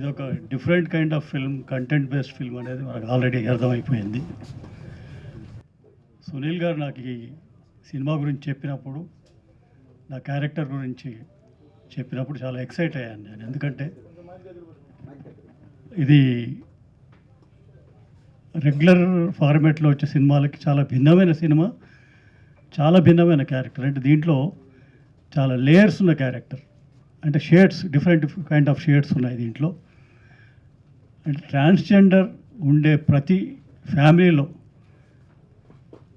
ఇది ఒక different kind of film, content based film అనేది మనకు ఆల్రెడీ అర్థమైపోయింది. సునీల్ గారు నాకు ఈ సినిమా గురించి చెప్పినప్పుడు, నా క్యారెక్టర్ గురించి చెప్పినప్పుడు చాలా ఎక్సైట్ అయ్యాను నేను. ఎందుకంటే ఇది రెగ్యులర్ ఫార్మేట్లో వచ్చే సినిమాలకి చాలా భిన్నమైన సినిమా, చాలా భిన్నమైన క్యారెక్టర్. అంటే దీంట్లో చాలా లేయర్స్ ఉన్న క్యారెక్టర్, అంటే shades, different kind of shades ఉన్నాయి దీంట్లో. అంటే ట్రాన్స్జెండర్ ఉండే ప్రతి ఫ్యామిలీలో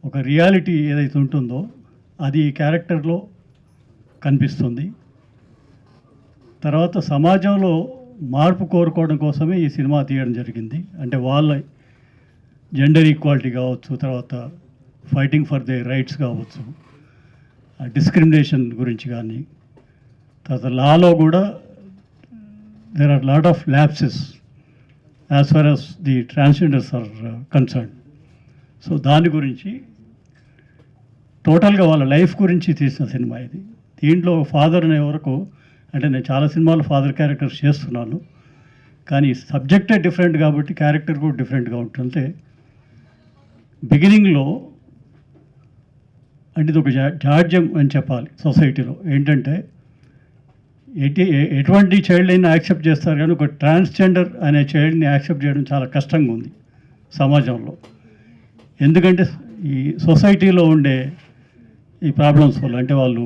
ఒక రియాలిటీ ఏదైతే ఉంటుందో అది ఈ క్యారెక్టర్లో కనిపిస్తుంది. తర్వాత సమాజంలో మార్పు కోరుకోవడం కోసమే ఈ సినిమా తీయడం జరిగింది. అంటే వాళ్ళ జెండర్ ఈక్వాలిటీ కావచ్చు, తర్వాత ఫైటింగ్ ఫర్ ది రైట్స్ కావచ్చు, డిస్క్రిమినేషన్ గురించి కానీ, తర్వాత లాలో కూడా there are lot of lapses as far as the transgenders are concern. So దాని గురించి టోటల్గా వాళ్ళ లైఫ్ గురించి తీసిన సినిమా ఇది. దీంట్లో ఫాదర్ అనే వరకు, అంటే నేను చాలా సినిమాలు ఫాదర్ క్యారెక్టర్స్ చేస్తున్నాను, కానీ సబ్జెక్టే డిఫరెంట్ కాబట్టి క్యారెక్టర్ కూడా డిఫరెంట్గా ఉంటుంది. బిగినింగ్లో అంటే ఇది ఒక జాడ్యం అని చెప్పాలి సొసైటీలో. ఏంటంటే ఎటువంటి చైల్డ్ అయినా యాక్సెప్ట్ చేస్తారు, కానీ ఒక ట్రాన్స్జెండర్ అనే చైల్డ్ని యాక్సెప్ట్ చేయడం చాలా కష్టంగా ఉంది సమాజంలో. ఎందుకంటే ఈ సొసైటీలో ఉండే ఈ ప్రాబ్లమ్స్ వల్ల, అంటే వాళ్ళు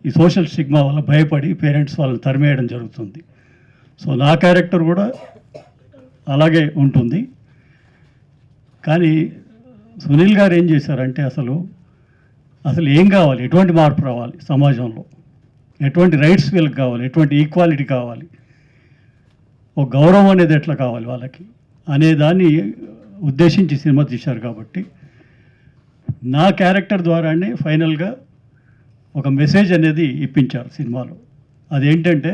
ఈ సోషల్ స్టిగ్మా వల్ల భయపడి పేరెంట్స్ వాళ్ళని తరిమేయడం జరుగుతుంది. సో నా క్యారెక్టర్ కూడా అలాగే ఉంటుంది. కానీ సునీల్ గారు ఏం చేశారంటే అసలు ఏం కావాలి, ఎటువంటి మార్పు రావాలి సమాజంలో, ఎటువంటి రైట్స్ వీళ్ళకి కావాలి, ఎటువంటి ఈక్వాలిటీ కావాలి, ఒక గౌరవం అనేది ఎట్లా కావాలి వాళ్ళకి అనే దాన్ని ఉద్దేశించి సినిమా తీశారు. కాబట్టి నా క్యారెక్టర్ ద్వారానే ఫైనల్గా ఒక మెసేజ్ అనేది ఇప్పించారు సినిమాలో. అదేంటంటే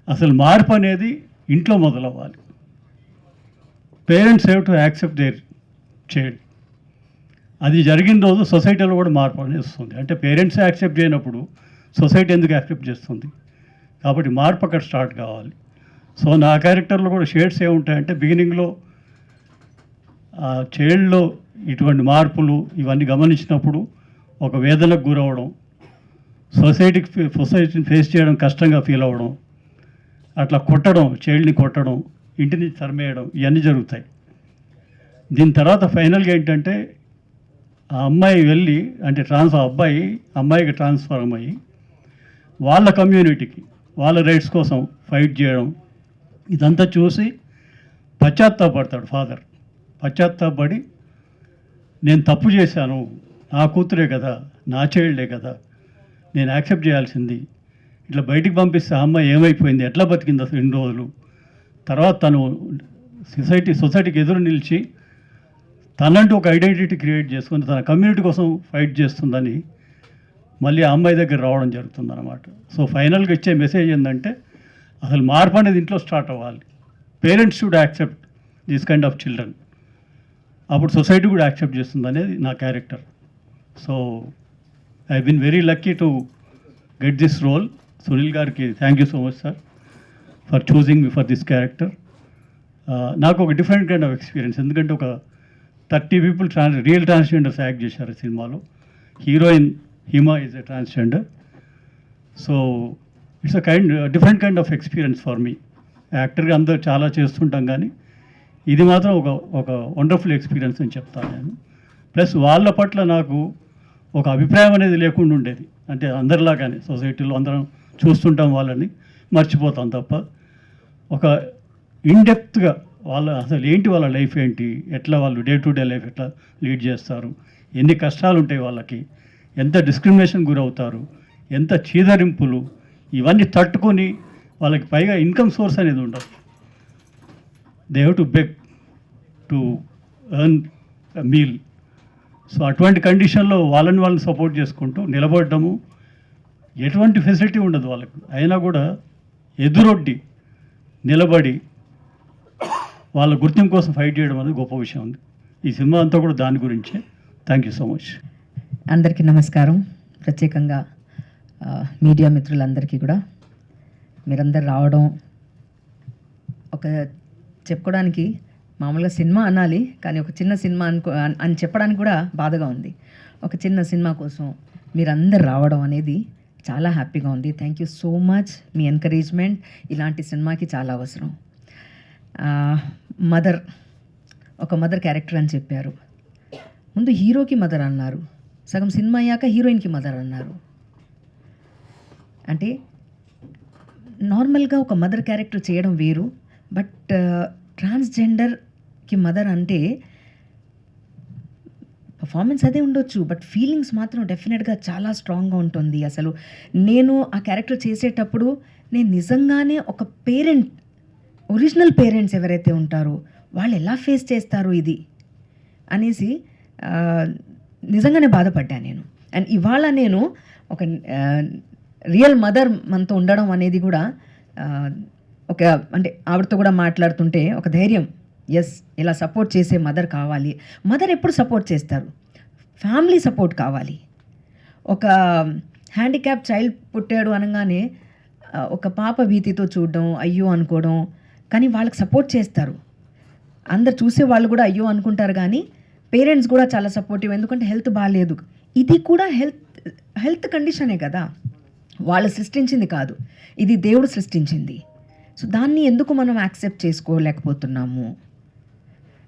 అసలు మార్పు అనేది ఇంట్లో మొదలవ్వాలి. Parents have to accept their child. అది జరిగిన రోజు సొసైటీలో కూడా మార్పు అనేది వస్తుంది. అంటే పేరెంట్స్ యాక్సెప్ట్ చేయనప్పుడు సొసైటీ ఎందుకు యాక్సెప్ట్ చేస్తుంది? కాబట్టి మార్పు అక్కడ స్టార్ట్ కావాలి. సో నా క్యారెక్టర్లో కూడా షేడ్స్ ఏముంటాయంటే, బిగినింగ్లో ఆ చైల్డ్లో ఇటువంటి ఇవన్నీ గమనించినప్పుడు ఒక వేదనకు గురవడం, సొసైటీని ఫేస్ చేయడం కష్టంగా ఫీల్ అవ్వడం, అట్లా కొట్టడం, చైల్డ్ని కొట్టడం, ఇంటిని తరిమేయడం, ఇవన్నీ జరుగుతాయి. దీని తర్వాత ఫైనల్గా ఏంటంటే ఆ అమ్మాయి వెళ్ళి, అంటే అమ్మాయికి ట్రాన్స్ఫార్మ్ అయ్యి వాళ్ళ కమ్యూనిటీకి వాళ్ళ రైట్స్ కోసం ఫైట్ చేయడం, ఇదంతా చూసి పశ్చాత్తాపడతాడు ఫాదర్. పశ్చాత్తాపడి నేను తప్పు చేశాను, నా కూతురే కదా, నా చైల్డే కదా, నేను యాక్సెప్ట్ చేయాల్సింది, ఇట్లా బయటికి పంపిస్తే ఆ అమ్మాయి ఏమైపోయింది, ఎట్లా బతికింది అసలు ఇన్ని రోజులు, తర్వాత తను సొసైటీకి ఎదురు నిలిచి తనంటూ ఒక ఐడెంటిటీ క్రియేట్ చేసుకుని తన కమ్యూనిటీ కోసం ఫైట్ చేస్తుందని మళ్ళీ ఆ అమ్మాయి దగ్గర రావడం జరుగుతుందన్నమాట. సో ఫైనల్గా ఇచ్చే మెసేజ్ ఏంటంటే అసలు మార్పు అనేది ఇంట్లో స్టార్ట్ అవ్వాలి. Parents should accept this kind of children. అప్పుడు సొసైటీ కూడా యాక్సెప్ట్ చేస్తుంది అనేది నా character. So I been very lucky to get this role. Sunil గారికి thank you so much sir for choosing me for this character. నాకు ఒక different kind of experience. ఎందుకంటే ఒక 30 people రియల్ ట్రాన్స్జెండర్స్ యాక్ట్ చేశారు సినిమాలో. Heroine Hima is a transgender. So it's different kind of experience for me. యాక్టర్గా అందరూ చాలా చేస్తుంటాం, కానీ ఇది మాత్రం ఒక వండర్ఫుల్ ఎక్స్పీరియన్స్ అని చెప్తాను నేను. ప్లస్ వాళ్ళ పట్ల నాకు ఒక అభిప్రాయం అనేది లేకుండా ఉండేది. అంటే అందరిలాగానే సొసైటీలో అందరం చూస్తుంటాం, వాళ్ళని మర్చిపోతాం తప్ప, ఒక ఇన్డెప్త్గా అసలు ఏంటి వాళ్ళ లైఫ్ ఏంటి, ఎట్లా వాళ్ళు డే టు డే లైఫ్ ఎట్లా లీడ్ చేస్తారు, ఎన్ని కష్టాలు ఉంటాయి వాళ్ళకి, ఎంత డిస్క్రిమినేషన్ గురవుతారు, ఎంత చీదరింపులు, ఇవన్నీ తట్టుకొని వాళ్ళకి పైగా ఇన్కమ్ సోర్స్ అనేది ఉండదు. They have to beg to earn meal. So అటువంటి కండిషన్లో వాళ్ళని సపోర్ట్ చేసుకుంటూ నిలబడము, ఎటువంటి ఫెసిలిటీ ఉండదు వాళ్ళకి, అయినా కూడా ఎదురొడ్డి నిలబడి వాళ్ళ గుర్తింపు కోసం ఫైట్ చేయడం అనేది గొప్ప విషయం ఉంది. ఈ సినిమా అంతా కూడా దాని గురించే. Thank you so much. అందరికీ నమస్కారం. ప్రత్యేకంగా మీడియా మిత్రులందరికీ కూడా మీరందరు రావడం ఒక చెప్పుకోవడానికి మామూలుగా సినిమా అనాలి, కానీ ఒక చిన్న సినిమా అని చెప్పడానికి కూడా బాధగా ఉంది. ఒక చిన్న సినిమా కోసం మీరందరు రావడం అనేది చాలా హ్యాపీగా ఉంది. Thank you so much. Me encouragement ఇలాంటి సినిమాకి చాలా అవసరం. ఒక మదర్ క్యారెక్టర్ అని చెప్పారు. ముందు హీరోకి మదర్ అన్నారు, సగం సినిమా అయ్యాక హీరోయిన్కి మదర్ అన్నారు. అంటే నార్మల్గా ఒక మదర్ క్యారెక్టర్ చేయడం వేరు, బట్ ట్రాన్స్జెండర్కి మదర్ అంటే పర్ఫార్మెన్స్ అదే ఉండొచ్చు, బట్ ఫీలింగ్స్ మాత్రం డెఫినెట్గా చాలా స్ట్రాంగ్గా ఉంటుంది. అసలు నేను ఆ క్యారెక్టర్ చేసేటప్పుడు నేను నిజంగానే ఒక పేరెంట్, ఒరిజినల్ పేరెంట్స్ ఎవరైతే ఉంటారో వాళ్ళు ఎలా ఫేస్ చేస్తారు ఇది అనేసి నిజంగానే బాధపడ్డాను నేను. అండ్ ఇవాళ నేను ఒక రియల్ మదర్ మనతో ఉండడం అనేది కూడా ఒక అంటే ఆవిడతో కూడా మాట్లాడుతుంటే ఒక ధైర్యం, ఎస్ ఇలా సపోర్ట్ చేసే మదర్ కావాలి. మదర్ ఎప్పుడు సపోర్ట్ చేస్తారు? ఫ్యామిలీ సపోర్ట్ కావాలి. ఒక హ్యాండిక్యాప్ చైల్డ్ పుట్టాడు అనగానే ఒక పాప భీతితో చూడడం, అయ్యో అనుకోవడం, కానీ వాళ్ళకి సపోర్ట్ చేస్తారు. అందరు చూసే వాళ్ళు కూడా అయ్యో అనుకుంటారు, కానీ పేరెంట్స్ కూడా చాలా సపోర్టివ్. ఎందుకంటే హెల్త్ బాగాలేదు, ఇది కూడా హెల్త్ కండిషనే కదా, వాళ్ళు సృష్టించింది కాదు, ఇది దేవుడు సృష్టించింది. సో దాన్ని ఎందుకు మనం యాక్సెప్ట్ చేసుకోలేకపోతున్నాము?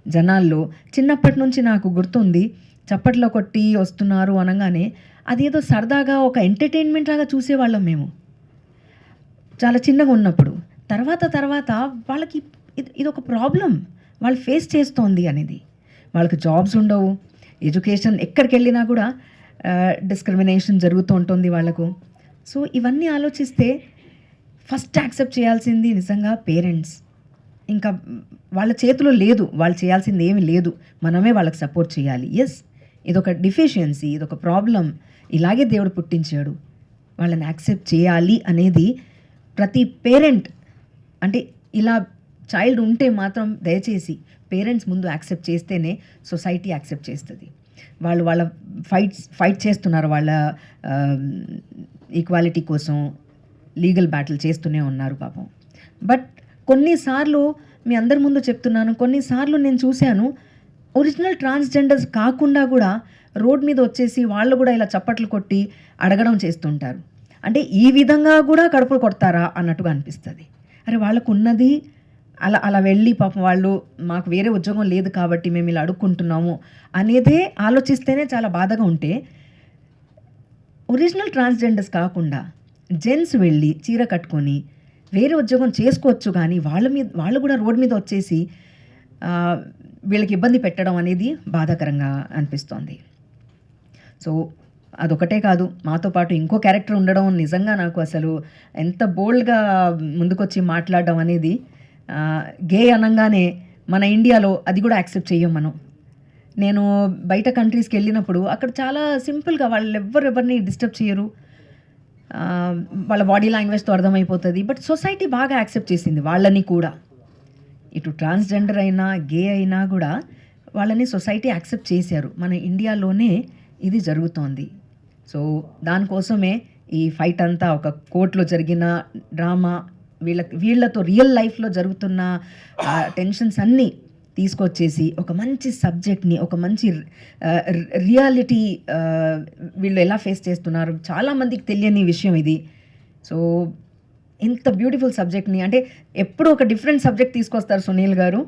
జనాల్లో చిన్నప్పటి నుంచి నాకు గుర్తుంది, చప్పట్లో కొట్టి వస్తున్నారు అనగానే అదేదో సరదాగా ఒక ఎంటర్టైన్మెంట్ లాగా చూసేవాళ్ళం మేము చాలా చిన్నగా ఉన్నప్పుడు. తర్వాత వాళ్ళకి ఇది ఒక ప్రాబ్లం వాళ్ళు ఫేస్ చేస్తోంది అనేది. వాళ్ళకి జాబ్స్ ఉండవు, ఎడ్యుకేషన్ ఎక్కడికి వెళ్ళినా కూడా డిస్క్రిమినేషన్ జరుగుతూ ఉంటుంది వాళ్ళకు. సో ఇవన్నీ ఆలోచిస్తే ఫస్ట్ యాక్సెప్ట్ చేయాల్సింది నిజంగా పేరెంట్స్. ఇంకా వాళ్ళ చేతిలో లేదు, వాళ్ళు చేయాల్సింది ఏమీ లేదు, మనమే వాళ్ళకి సపోర్ట్ చేయాలి. ఎస్, ఇదొక డిఫిషియన్సీ, ఇదొక ప్రాబ్లం, ఇలాగే దేవుడు పుట్టించాడు, వాళ్ళని యాక్సెప్ట్ చేయాలి అనేది ప్రతి పేరెంట్. అంటే ఇలా చైల్డ్ ఉంటే మాత్రం దయచేసి పేరెంట్స్ ముందు యాక్సెప్ట్ చేస్తేనే సొసైటీ యాక్సెప్ట్ చేస్తుంది. వాళ్ళ ఫైట్ చేస్తున్నారు, వాళ్ళ ఈక్వాలిటీ కోసం లీగల్ బ్యాటిల్ చేస్తూనే ఉన్నారు పాపం. బట్ కొన్నిసార్లు మీ అందరి ముందు చెప్తున్నాను, కొన్నిసార్లు నేను చూశాను ఒరిజినల్ ట్రాన్స్జెండర్స్ కాకుండా కూడా రోడ్ మీద వచ్చేసి వాళ్ళు కూడా ఇలా చప్పట్లు కొట్టి అడగడం చేస్తుంటారు. అంటే ఈ విధంగా కూడా కడుపులు కొడతారా అన్నట్టుగా అనిపిస్తుంది. అరే వాళ్ళకు ఉన్నది అలా వెళ్ళి పాపం వాళ్ళు మాకు వేరే ఉద్యోగం లేదు కాబట్టి మేము ఇలా అడుక్కుంటున్నాము అనేదే ఆలోచిస్తేనే చాలా బాధగా ఉంటే, ఒరిజినల్ ట్రాన్స్జెండర్స్ కాకుండా జెంట్స్ వెళ్ళి చీర కట్టుకొని వేరే ఉద్యోగం చేసుకోవచ్చు, కానీ వాళ్ళు కూడా రోడ్ మీద వచ్చేసి వీళ్ళకి ఇబ్బంది పెట్టడం అనేది బాధాకరంగా అనిపిస్తోంది. సో అదొకటే కాదు, మాతో పాటు ఇంకో క్యారెక్టర్ ఉండడం నిజంగా నాకు అసలు ఎంత బోల్డ్గా ముందుకొచ్చి మాట్లాడడం అనేది. గే అనగానే మన ఇండియాలో అది కూడా యాక్సెప్ట్ చెయ్యం మనం. నేను బయట కంట్రీస్కి వెళ్ళినప్పుడు అక్కడ చాలా సింపుల్గా వాళ్ళు ఎవరిని డిస్టర్బ్ చేయరు, వాళ్ళ బాడీ లాంగ్వేజ్తో అర్థమైపోతుంది. బట్ సొసైటీ బాగా యాక్సెప్ట్ చేసింది వాళ్ళని కూడా. ఇటు ట్రాన్స్జెండర్ అయినా గే అయినా కూడా వాళ్ళని సొసైటీ యాక్సెప్ట్ చేశారు. మన ఇండియాలోనే ఇది జరుగుతోంది. సో దానికోసమే ఈ ఫైట్ అంతా ఒక కోర్టులో జరిగిన డ్రామా, వీళ్ళతో రియల్ లైఫ్లో జరుగుతున్న టెన్షన్స్ అన్నీ తీసుకొచ్చేసి ఒక మంచి సబ్జెక్ట్ని, ఒక మంచి రియాలిటీ వీళ్ళు ఎలా ఫేస్ చేస్తున్నారు చాలామందికి తెలియని విషయం ఇది. సో ఇంత బ్యూటిఫుల్ సబ్జెక్ట్ని, అంటే ఎప్పుడు ఒక డిఫరెంట్ సబ్జెక్ట్ తీసుకొస్తారు సునీల్ గారు.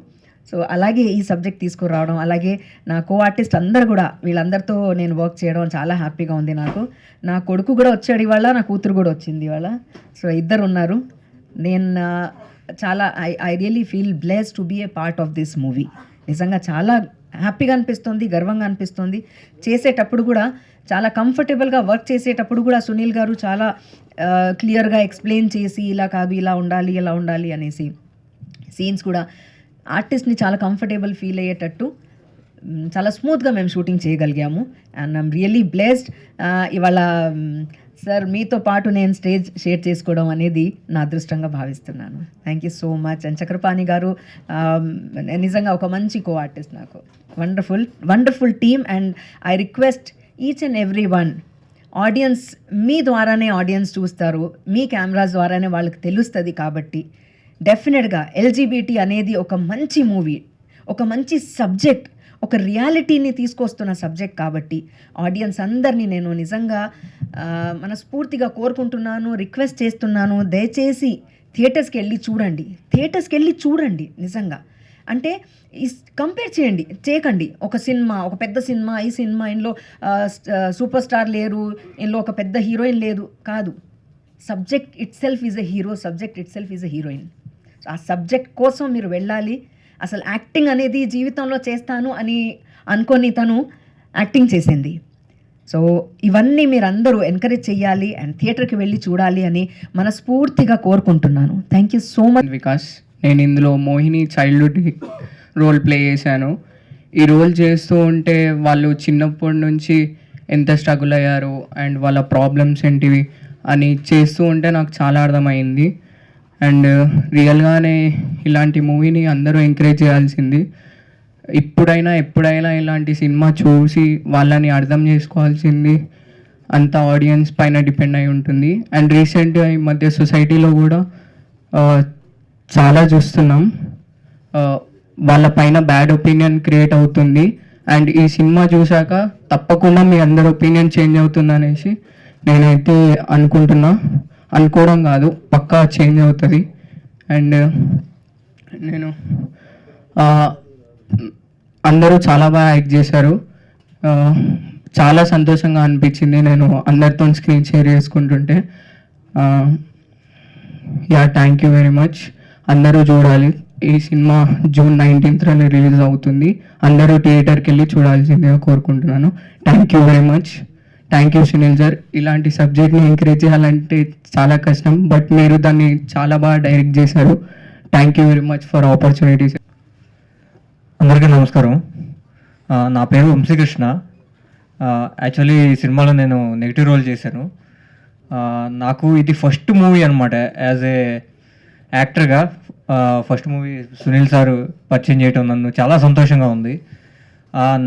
సో అలాగే ఈ సబ్జెక్ట్ తీసుకురావడం, అలాగే నా కో ఆర్టిస్ట్ అందరు కూడా, వీళ్ళందరితో నేను వర్క్ చేయడం చాలా హ్యాపీగా ఉంది నాకు. నా కొడుకు కూడా వచ్చాడు ఇవాళ, నా కూతురు కూడా వచ్చింది ఇవాళ. సో ఇద్దరు ఉన్నారు. నేను చాలా I really feel blessed to be a part of this movie. నిజంగా చాలా హ్యాపీగా అనిపిస్తుంది, గర్వంగా అనిపిస్తుంది. చేసేటప్పుడు కూడా చాలా కంఫర్టబుల్గా వర్క్ చేసేటప్పుడు కూడా సునీల్ గారు చాలా క్లియర్గా ఎక్స్ప్లెయిన్ చేసి ఇలా కాదు ఇలా ఉండాలి ఇలా ఉండాలి అనేసి సీన్స్ కూడా ఆర్టిస్ట్ని చాలా కంఫర్టబుల్ ఫీల్ అయ్యేటట్టు చాలా స్మూత్గా మేము షూటింగ్ చేయగలిగాము. And I'm really blessed. ఇవాళ సార్ మీతో పాటు నేను స్టేజ్ షేర్ చేసుకోవడం అనేది నా అదృష్టంగా భావిస్తున్నాను. Thank you so much. And Chakrapani garu నిజంగా ఒక మంచి కో ఆర్టిస్ట్ నాకు. Wonderful team. And I request each and every one, audience మీ ద్వారానే ఆడియన్స్ చూస్తారు, మీ కెమెరాస్ ద్వారానే వాళ్ళకి తెలుస్తుంది. కాబట్టి డెఫినెట్గా ఎల్జీబీటీ అనేది ఒక మంచి మూవీ, ఒక మంచి సబ్జెక్ట్, ఒక రియాలిటీని తీసుకొస్తున్న సబ్జెక్ట్ కాబట్టి ఆడియన్స్ అందరినీ నేను నిజంగా మనస్ఫూర్తిగా కోరుకుంటున్నాను, రిక్వెస్ట్ చేస్తున్నాను. దయచేసి థియేటర్స్కి వెళ్ళి చూడండి నిజంగా. అంటే కంపేర్ చేయకండి ఒక సినిమా, ఒక పెద్ద సినిమా, ఈ సినిమా ఇందులో సూపర్ స్టార్ లేరు, ఇందులో ఒక పెద్ద హీరోయిన్ లేదు, కాదు. Subject it self is a hero, subject it self is a heroine. ఆ సబ్జెక్ట్ కోసం మీరు వెళ్ళాలి. అసలు యాక్టింగ్ అనేది జీవితంలో చేస్తాను అని అనుకొని తను యాక్టింగ్ చేసింది. సో ఇవన్నీ మీరు అందరూ ఎంకరేజ్ చేయాలి అండ్ థియేటర్కి వెళ్ళి చూడాలి అని మనస్ఫూర్తిగా కోరుకుంటున్నాను. Thank you so much. Vikas, నేను ఇందులో మోహిని చైల్డ్హుడ్ రోల్ ప్లే చేశాను. ఈ రోల్ చేస్తూ ఉంటే వాళ్ళు చిన్నప్పటి నుంచి ఎంత స్ట్రగుల్ అయ్యారు అండ్ వాళ్ళ ప్రాబ్లమ్స్ ఏంటివి అని చేస్తూ ఉంటే నాకు చాలా అర్థమైంది. అండ్ రియల్గానే ఇలాంటి మూవీని అందరూ ఎంకరేజ్ చేయాల్సింది. ఎప్పుడైనా ఇలాంటి సినిమా చూసి వాళ్ళని అర్థం చేసుకోవాల్సింది అంత ఆడియన్స్ పైన డిపెండ్ అయి ఉంటుంది. అండ్ రీసెంట్గా ఈ మధ్య సొసైటీలో కూడా చాలా చూస్తున్నాం, వాళ్ళ పైన బ్యాడ్ ఒపీనియన్ క్రియేట్ అవుతుంది. అండ్ ఈ సినిమా చూశాక తప్పకుండా మీ అందరి ఒపీనియన్ చేంజ్ అవుతుంది అనేసి నేనైతే అనుకోవడం కాదు, పక్కా చేంజ్ అవుతుంది. అండ్ నేను అందరూ చాలా బాగా యాక్ట్ చేశారు, చాలా సంతోషంగా అనిపించింది నేను అందరితో స్క్రీన్ షేర్ చేసుకుంటుంటే. Thank you very much. అందరూ చూడాలి. ఈ సినిమా June 19th రిలీజ్ అవుతుంది. అందరూ థియేటర్కి వెళ్ళి చూడాల్సిందిగా కోరుకుంటున్నాను. Thank you very much. Thank you Sunil sir. ఇలాంటి సబ్జెక్ట్ని ఎంకరేజ్ చేయాలంటే చాలా కష్టం, బట్ మీరు దాన్ని చాలా బాగా డైరెక్ట్ చేశారు. Thank you very much for opportunity. అందరికీ నమస్కారం. నా పేరు వంశీకృష్ణ. యాక్చువల్లీ ఈ సినిమాలో నేను నెగిటివ్ రోల్ చేశాను. నాకు ఇది ఫస్ట్ మూవీ అనమాట. యాజ్ ఏ యాక్టర్గా ఫస్ట్ మూవీ సునీల్ సార్ పరిచయం చేయటం నన్ను చాలా సంతోషంగా ఉంది.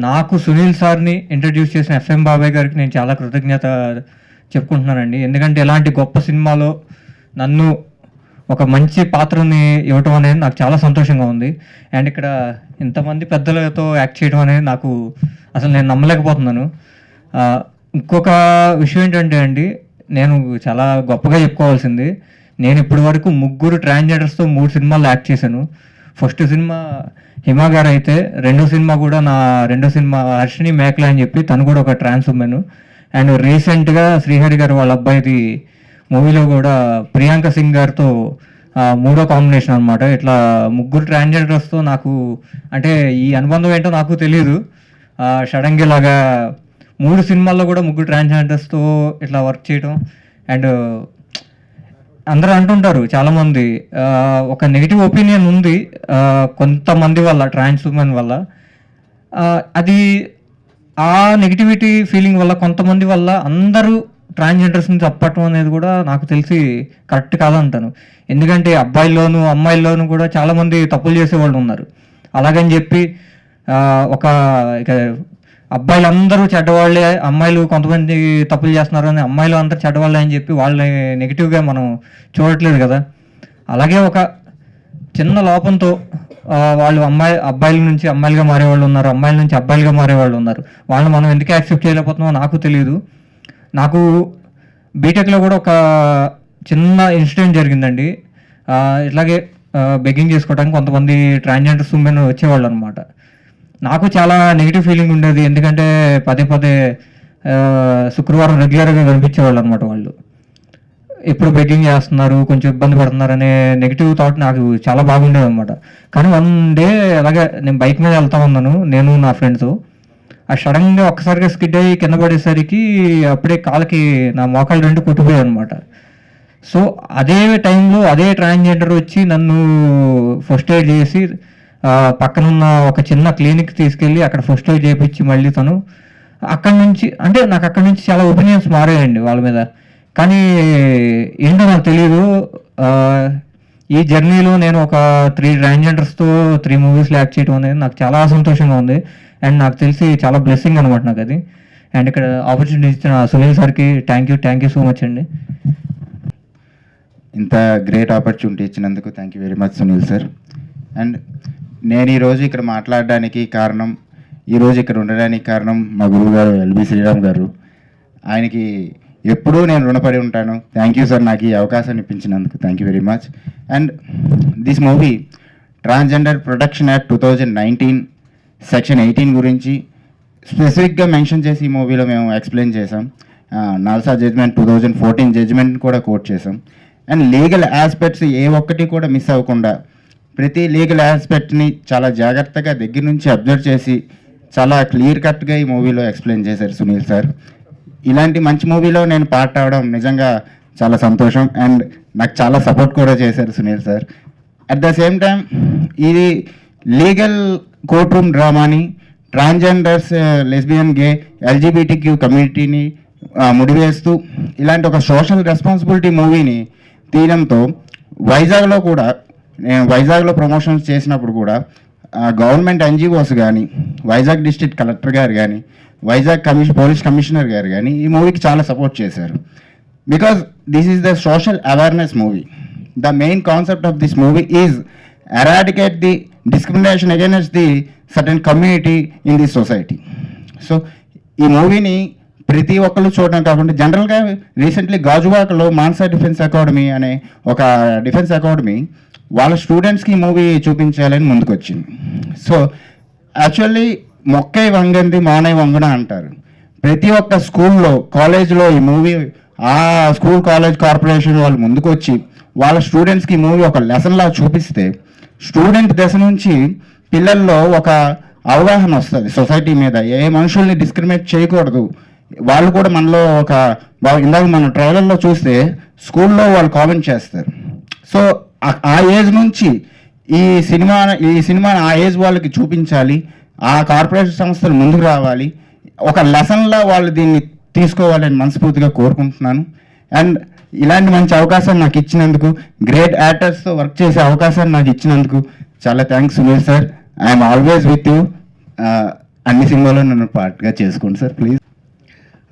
నాకు సునీల్ సార్ని ఇంట్రడ్యూస్ చేసిన FM బాబాయ్ గారికి నేను చాలా కృతజ్ఞత చెప్పుకుంటున్నానండి. ఎందుకంటే ఇలాంటి గొప్ప సినిమాలో నన్ను ఒక మంచి పాత్రని ఇవ్వటం అనేది నాకు చాలా సంతోషంగా ఉంది. అండ్ ఇక్కడ ఇంతమంది పెద్దలతో యాక్ట్ చేయడం అనేది నాకు అసలు నేను నమ్మలేకపోతున్నాను. ఇంకొక విషయం ఏంటంటే అండి, నేను చాలా గొప్పగా చెప్పుకోవాల్సింది, నేను ఇప్పటి వరకు 3 ట్రాన్స్జెండర్స్తో 3 సినిమాల్లో యాక్ట్ చేశాను. ఫస్ట్ సినిమా హిమా గారు అయితే, రెండో సినిమా కూడా నా రెండో సినిమా హర్షిని మేకలా అని చెప్పి తను కూడా ఒక ట్రాన్స్ ఉమెన్. అండ్ రీసెంట్గా శ్రీహరి గారు వాళ్ళ అబ్బాయిది మూవీలో కూడా ప్రియాంక సింగ్ గారితో 3వ కాంబినేషన్ అనమాట. ఇట్లా 3 ట్రాన్స్జెండర్స్తో నాకు అంటే ఈ అనుబంధం ఏంటో నాకు తెలియదు. సడన్గా ఇలాగా 3 సినిమాల్లో కూడా 3 ట్రాన్స్జెండర్స్తో ఇట్లా వర్క్ చేయడం. అండ్ అందరూ అంటుంటారు చాలామంది, ఒక నెగిటివ్ ఒపీనియన్ ఉంది కొంతమంది వల్ల, ట్రాన్స్ ఉమెన్ వల్ల. అది ఆ నెగిటివిటీ ఫీలింగ్ వల్ల, కొంతమంది వల్ల అందరూ ట్రాన్స్జెండర్స్ని చెప్పటం అనేది కూడా నాకు తెలిసి కరెక్ట్ కాదంటాను. ఎందుకంటే అబ్బాయిల్లోనూ అమ్మాయిల్లోనూ కూడా చాలామంది తప్పులు చేసేవాళ్ళు ఉన్నారు. అలాగని చెప్పి ఒక ఇక అబ్బాయిలందరూ చెడ్డవాళ్ళే, అమ్మాయిలు కొంతమంది తప్పులు చేస్తున్నారు అని అమ్మాయిలు అందరూ చెడ్డవాళ్ళే అని చెప్పి వాళ్ళని నెగిటివ్గా మనం చూడట్లేదు కదా. అలాగే ఒక చిన్న లోపంతో వాళ్ళు అబ్బాయిల నుంచి అమ్మాయిలుగా మారేవాళ్ళు ఉన్నారు, అమ్మాయిల నుంచి అబ్బాయిలుగా మారేవాళ్ళు ఉన్నారు. వాళ్ళని మనం ఎందుకు యాక్సెప్ట్ చేయలేకపోతున్నామో నాకు తెలియదు. నాకు బీటెక్లో కూడా ఒక చిన్న ఇన్సిడెంట్ జరిగిందండి. ఇట్లాగే బెగ్గింగ్ చేసుకోవడానికి కొంతమంది ట్రాన్స్జెండర్స్ ఉమెన్ వచ్చేవాళ్ళు అనమాట. నాకు చాలా నెగిటివ్ ఫీలింగ్ ఉండేది, ఎందుకంటే పదే శుక్రవారం రెగ్యులర్గా కనిపించేవాళ్ళు అనమాట. వాళ్ళు ఎప్పుడు బెగ్గింగ్ చేస్తున్నారు, కొంచెం ఇబ్బంది పడుతున్నారు అనే నెగిటివ్ థాట్ నాకు చాలా బాగుండేది అనమాట. కానీ వన్ డే అలాగే నేను బైక్ మీద వెళ్తా ఉన్నాను, నేను నా ఫ్రెండ్స్. ఆ సడన్గా ఒక్కసారిగా స్కిడ్ అయ్యి కింద పడేసరికి అప్పుడే కాళ్ళకి నా మోకాలు 2 కొట్టిపోయాయి అనమాట. సో అదే టైంలో అదే ట్రాన్స్జెండర్ వచ్చి నన్ను ఫస్ట్ ఎయిడ్ చేసి పక్కనున్న ఒక చిన్న క్లినిక్ తీసుకెళ్ళి అక్కడ ఫస్ట్ ఎయిడ్ చేయించి మళ్ళీ తను అక్కడి నుంచి చాలా ఒపీనియన్స్ మారాయండి వాళ్ళ మీద. కానీ ఏంటో నాకు తెలియదు, ఈ జర్నీలో నేను ఒక 3 ట్రాన్స్జెండర్స్తో 3 మూవీస్లో యాక్ట్ చేయడం అనేది నాకు చాలా సంతోషంగా ఉంది. అండ్ నాకు తెలిసి చాలా బ్లెస్సింగ్ అనమాట నాకు అది. అండ్ ఇక్కడ ఆపర్చునిటీ ఇచ్చిన సునీల్ సార్కి థ్యాంక్ యూ సో మచ్ అండి. ఇంత గ్రేట్ ఆపర్చునిటీ ఇచ్చినందుకు thank you very much Sunil sir. And నేను ఈరోజు ఇక్కడ మాట్లాడడానికి కారణం, ఈరోజు ఇక్కడ ఉండడానికి కారణం మా గురువు గారు ఎల్బి శ్రీరామ్ గారు. ఆయనకి ఎప్పుడూ నేను రుణపడి ఉంటాను. థ్యాంక్ యూ సార్, నాకు ఈ అవకాశాన్ని ఇప్పించినందుకు thank you very much. And this movie transgender protection act 2019 section 18 గురించి స్పెసిఫిక్గా మెన్షన్ చేసి ఈ మూవీలో మేము ఎక్స్ప్లెయిన్ చేసాం. నాల్సా జడ్జ్మెంట్ 2014 జడ్జ్మెంట్ కూడా కోట్ చేసాం. అండ్ లీగల్ ఆస్పెక్ట్స్ ఏ ఒక్కటి కూడా మిస్ అవ్వకుండా ప్రతి లీగల్ ఆస్పెక్ట్ని చాలా జాగ్రత్తగా దగ్గర నుంచి అబ్జర్వ్ చేసి చాలా క్లియర్ కట్గా ఈ మూవీలో ఎక్స్ప్లెయిన్ చేశారు సునీల్ సార్. ఇలాంటి మంచి మూవీలో నేను పార్ట్ అవడం నిజంగా చాలా సంతోషం. అండ్ నాకు చాలా సపోర్ట్ కూడా చేశారు Sunil sir. At the same time ఇది లీగల్ కోర్ట్ రూమ్ డ్రామాని ట్రాన్స్జెండర్స్, లెస్బియన్, గే, ఎల్జీబీటీక్యూ కమ్యూనిటీని ముడివేస్తూ ఇలాంటి ఒక సోషల్ రెస్పాన్సిబిలిటీ మూవీని తీయడంతో వైజాగ్లో కూడా నేను వైజాగ్లో ప్రమోషన్స్ చేసినప్పుడు కూడా గవర్నమెంట్ ఎన్జిఓస్ కానీ, వైజాగ్ డిస్ట్రిక్ట్ కలెక్టర్ గారు కానీ, వైజాగ్ పోలీస్ కమిషనర్ గారు కానీ ఈ మూవీకి చాలా సపోర్ట్ చేశారు. Because this is the social awareness movie. The main concept of this movie is eradicate the discrimination against the certain community in the society. So ఈ మూవీని ప్రతి ఒక్కళ్ళు చూడడం కాకుండా జనరల్గా రీసెంట్లీ గాజువాకలో మాన్సా డిఫెన్స్ అకాడమీ అనే ఒక డిఫెన్స్ అకాడమీ వాళ్ళ స్టూడెంట్స్కి ఈ మూవీ చూపించాలని ముందుకు వచ్చింది. సో యాక్చువల్లీ మొక్కై వంగంది మానై వంగన అంటారు. ప్రతి ఒక్క స్కూల్లో, కాలేజ్లో ఈ మూవీ ఆ స్కూల్ కాలేజ్ కార్పొరేషన్ వాళ్ళు ముందుకు వచ్చి వాళ్ళ స్టూడెంట్స్కి ఈ మూవీ ఒక లెసన్లా చూపిస్తే స్టూడెంట్ దశ నుంచి పిల్లల్లో ఒక అవగాహన వస్తుంది సొసైటీ మీద. ఏ మనుషుల్ని డిస్క్రిమినేట్ చేయకూడదు. వాళ్ళు కూడా మనలో ఒక ఇందాక మనం ట్రైలర్లో చూస్తే స్కూల్లో వాళ్ళు కామెంట్ చేస్తారు. సో ఆ ఏజ్ నుంచి ఈ సినిమా ఆ ఏజ్ వాళ్ళకి చూపించాలి. ఆ కార్పొరేషన్ సంస్థలు ముందుకు రావాలి. ఒక లెసన్లా వాళ్ళు దీన్ని తీసుకోవాలని మనస్ఫూర్తిగా కోరుకుంటున్నాను. అండ్ ఇలాంటి మంచి అవకాశాన్ని నాకు ఇచ్చినందుకు, గ్రేట్ యాక్టర్స్తో వర్క్ చేసే అవకాశాన్ని నాకు ఇచ్చినందుకు చాలా thanks Sunil sir. I'm always with you. అన్ని సినిమాలో నన్ను పార్ట్గా చేసుకోండి సార్ ప్లీజ్.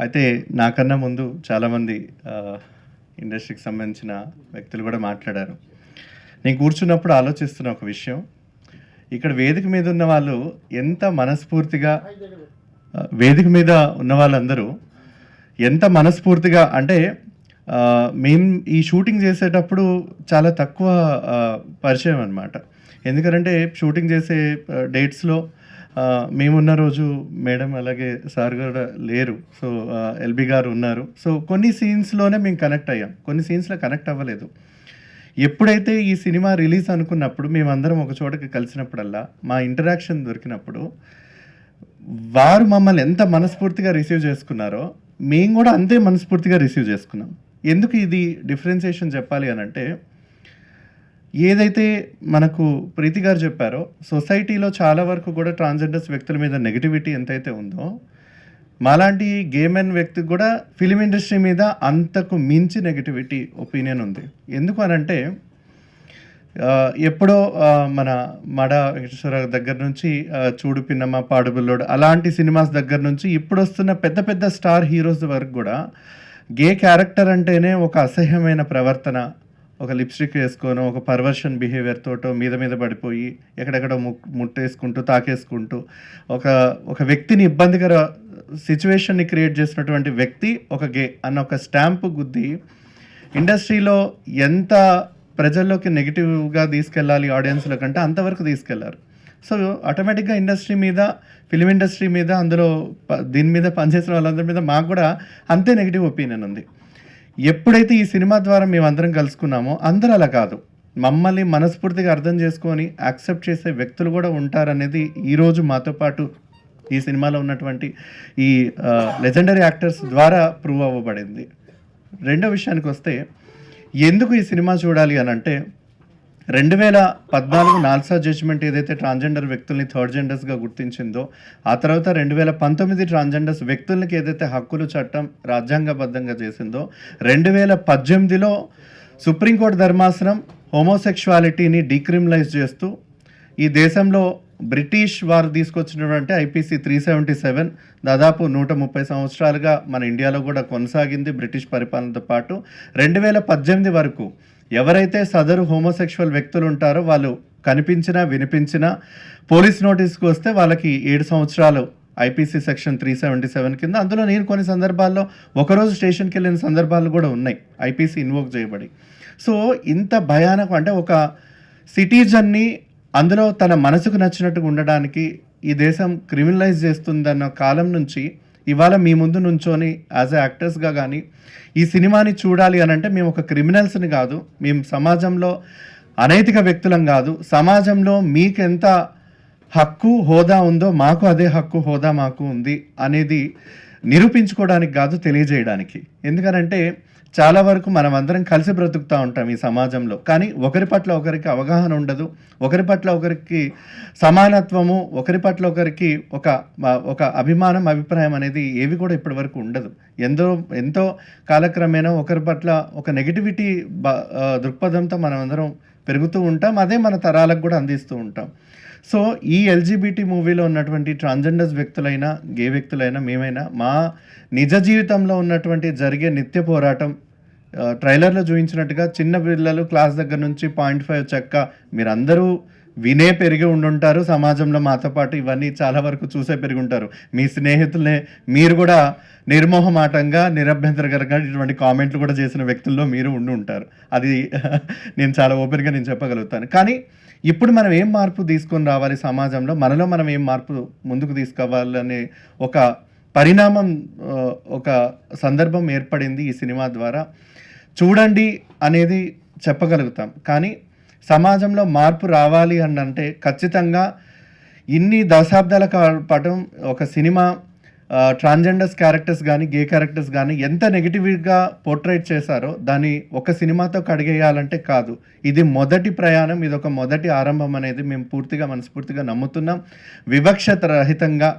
అయితే నాకన్నా ముందు చాలామంది ఇండస్ట్రీకి సంబంధించిన వ్యక్తులు కూడా మాట్లాడారు. నేను కూర్చున్నప్పుడు ఆలోచిస్తున్న ఒక విషయం, ఇక్కడ వేదిక మీద ఉన్న వాళ్ళు ఎంత మనస్ఫూర్తిగా, వేదిక మీద ఉన్న వాళ్ళందరూ ఎంత మనస్ఫూర్తిగా అంటే మేము ఈ షూటింగ్ చేసేటప్పుడు చాలా తక్కువ పరిచయం అనమాట. ఎందుకంటే షూటింగ్ చేసే డేట్స్లో మేమున్న రోజు మేడం అలాగే సార్ కూడా లేరు. సో ఎల్బి గారు ఉన్నారు. సో కొన్ని సీన్స్లోనే మేము కనెక్ట్ అయ్యాం, కొన్ని సీన్స్లో కనెక్ట్ అవ్వలేదు. ఎప్పుడైతే ఈ సినిమా రిలీజ్ అనుకున్నప్పుడు మేమందరం ఒక చోటకి కలిసినప్పుడల్లా మా ఇంటరాక్షన్ దొరికినప్పుడు వారు మమ్మల్ని ఎంత మనస్ఫూర్తిగా రిసీవ్ చేసుకున్నారో మేము కూడా అంతే మనస్ఫూర్తిగా రిసీవ్ చేసుకున్నాం. ఎందుకు ఇది డిఫరెన్సియేషన్ చెప్పాలి అని అంటే, ఏదైతే మనకు ప్రీతి గారు చెప్పారో సొసైటీలో చాలా వరకు కూడా ట్రాన్స్జెండర్స్ వ్యక్తుల మీద నెగిటివిటీ ఎంతైతే ఉందో, మాలాంటి గేమెన్ వ్యక్తికి కూడా ఫిలిం ఇండస్ట్రీ మీద అంతకు మించి నెగిటివిటీ ఒపీనియన్ ఉంది. ఎందుకు అనంటే ఎప్పుడో మన మడ వెంకటేశ్వర దగ్గర నుంచి చూడు పిన్నమ్మ, పాడుబుల్లోడు అలాంటి సినిమాస్ దగ్గర నుంచి ఇప్పుడు వస్తున్న పెద్ద పెద్ద స్టార్ హీరోస్ వరకు కూడా గే క్యారెక్టర్ అంటేనే ఒక అసహ్యమైన ప్రవర్తన, ఒక లిప్స్టిక్ వేసుకొని ఒక పర్వర్షన్ బిహేవియర్ తోటో మీద పడిపోయి ఎక్కడెక్కడో ముట్టేసుకుంటూ తాకేసుకుంటూ ఒక వ్యక్తిని ఇబ్బందికర సిచ్యువేషన్ని క్రియేట్ చేసినటువంటి వ్యక్తి ఒక గే అన్న ఒక స్టాంపు గుద్ది ఇండస్ట్రీలో ఎంత ప్రజల్లోకి నెగిటివ్గా తీసుకెళ్ళాలి ఆడియన్స్లో కంటే అంతవరకు తీసుకెళ్లారు. సో ఆటోమేటిక్గా ఇండస్ట్రీ మీద, ఫిలిం ఇండస్ట్రీ మీద, అందులో దీని మీద పనిచేసిన వాళ్ళందరి మీద మాకు కూడా అంతే నెగిటివ్ ఒపీనియన్ ఉంది. ఎప్పుడైతే ఈ సినిమా ద్వారా మేమందరం కలుసుకున్నామో అందరూ అలా కాదు, మమ్మల్ని మనస్ఫూర్తిగా అర్థం చేసుకొని యాక్సెప్ట్ చేసే వ్యక్తులు కూడా ఉంటారనేది ఈరోజు మాతో పాటు ఈ సినిమాలో ఉన్నటువంటి ఈ లెజెండరీ యాక్టర్స్ ద్వారా ప్రూవ్ అవ్వబడింది. రెండో విషయానికి వస్తే ఎందుకు ఈ సినిమా చూడాలి అని అంటే, 2014 నాల్సా జడ్జ్మెంట్ ఏదైతే ట్రాన్స్జెండర్ వ్యక్తుల్ని థర్డ్ జెండర్స్గా గుర్తించిందో, ఆ తర్వాత 2019 ట్రాన్స్జెండర్స్ వ్యక్తులకి ఏదైతే హక్కులు చట్టం రాజ్యాంగబద్ధంగా చేసిందో, 2018లో సుప్రీంకోర్టు ధర్మాసనం హోమోసెక్షువాలిటీని డీక్రిమినలైజ్ చేస్తూ ఈ దేశంలో బ్రిటిష్ వారు తీసుకొచ్చినటువంటి ఐపీసీ 377 దాదాపు 130 సంవత్సరాలుగా మన ఇండియాలో కూడా కొనసాగింది బ్రిటిష్ పరిపాలనతో పాటు. 2018 వరకు ఎవరైతే సదరు హోమోసెక్షువల్ వ్యక్తులు ఉంటారో వాళ్ళు కనిపించినా వినిపించినా పోలీస్ నోటీస్కి వస్తే వాళ్ళకి 7 సంవత్సరాలు ఐపీసీ సెక్షన్ 377 కింద. అందులో నేను కొన్ని సందర్భాల్లో ఒకరోజు స్టేషన్కి వెళ్ళిన సందర్భాలు కూడా ఉన్నాయి ఐపీసీ ఇన్వోక్ చేయబడి. సో ఇంత భయానకం, అంటే ఒక సిటిజన్ని అందులో తన మనసుకు నచ్చినట్టుగా ఉండడానికి ఈ దేశం క్రిమినలైజ్ చేస్తుందన్న కాలం నుంచి ఇవాళ మీ ముందు నుంచొని యాజ్ ఎ యాక్టర్స్గా కానీ ఈ సినిమాని చూడాలి అని అంటే మేము ఒక క్రిమినల్స్ని కాదు, మేము సమాజంలో అనైతిక వ్యక్తులం కాదు, సమాజంలో మీకు ఎంత హక్కు హోదా ఉందో మాకు అదే హక్కు హోదా మాకు ఉంది అనేది నిరూపించుకోవడానికి కాదు, తెలియజేయడానికి. ఎందుకనంటే చాలా వరకు మనం అందరం కలిసి బ్రతుకుతూ ఉంటాం ఈ సమాజంలో, కానీ ఒకరి పట్ల ఒకరికి అవగాహన ఉండదు, ఒకరి పట్ల ఒకరికి సమానత్వము, ఒకరి పట్ల ఒకరికి ఒక అభిప్రాయం అనేది ఏవి కూడా ఇప్పటి వరకు ఉండదు. ఎంతో కాలక్రమేణా ఒకరి పట్ల ఒక నెగిటివిటీ దృక్పథంతో మనం అందరం పెరుగుతూ ఉంటాం, అదే మన తరాలకు కూడా అందిస్తూ ఉంటాం. సో ఈ ఎల్జీబీటీ మూవీలో ఉన్నటువంటి ట్రాన్స్జెండర్స్ వ్యక్తులైనా గే వ్యక్తులైనా మేమైనా మా నిజ జీవితంలో ఉన్నటువంటి జరిగే నిత్య పోరాటం ట్రైలర్లో చూపించినట్టుగా చిన్న పిల్లలు క్లాస్ దగ్గర నుంచి 0.5 చెక్క మీరందరూ వినే పెరిగి ఉండుంటారు, సమాజంలో మాతో పాటు ఇవన్నీ చాలా వరకు చూసే పెరిగి ఉంటారు. మీ స్నేహితులనే మీరు కూడా నిర్మోహమాటంగా నిరభ్యంతరకరంగా ఇటువంటి కామెంట్లు కూడా చేసిన వ్యక్తుల్లో మీరు ఉండి ఉంటారు. అది నేను చాలా ఓపెన్గా నేను చెప్పగలుగుతాను. కానీ ఇప్పుడు మనం ఏం మార్పు తీసుకొని రావాలి సమాజంలో, మనలో మనం ఏం మార్పు ముందుకు తీసుకురావాలనే ఒక పరిణామం, ఒక సందర్భం ఏర్పడింది ఈ సినిమా ద్వారా. చూడండి అనేది చెప్పగలుగుతాం, కానీ సమాజంలో మార్పు రావాలి అని అంటే ఖచ్చితంగా ఇన్ని దశాబ్దాల పాటు ఒక సినిమా ట్రాన్స్జెండర్స్ క్యారెక్టర్స్ కానీ గే క్యారెక్టర్స్ కానీ ఎంత నెగిటివ్గా పోర్ట్రేట్ చేశారో దాన్ని ఒక సినిమాతో కడిగేయాలంటే కాదు. ఇది మొదటి ప్రయాణం, ఇది ఒక మొదటి ఆరంభం అనేది మేము పూర్తిగా మనస్ఫూర్తిగా నమ్ముతున్నాం. వివక్షత రహితంగా,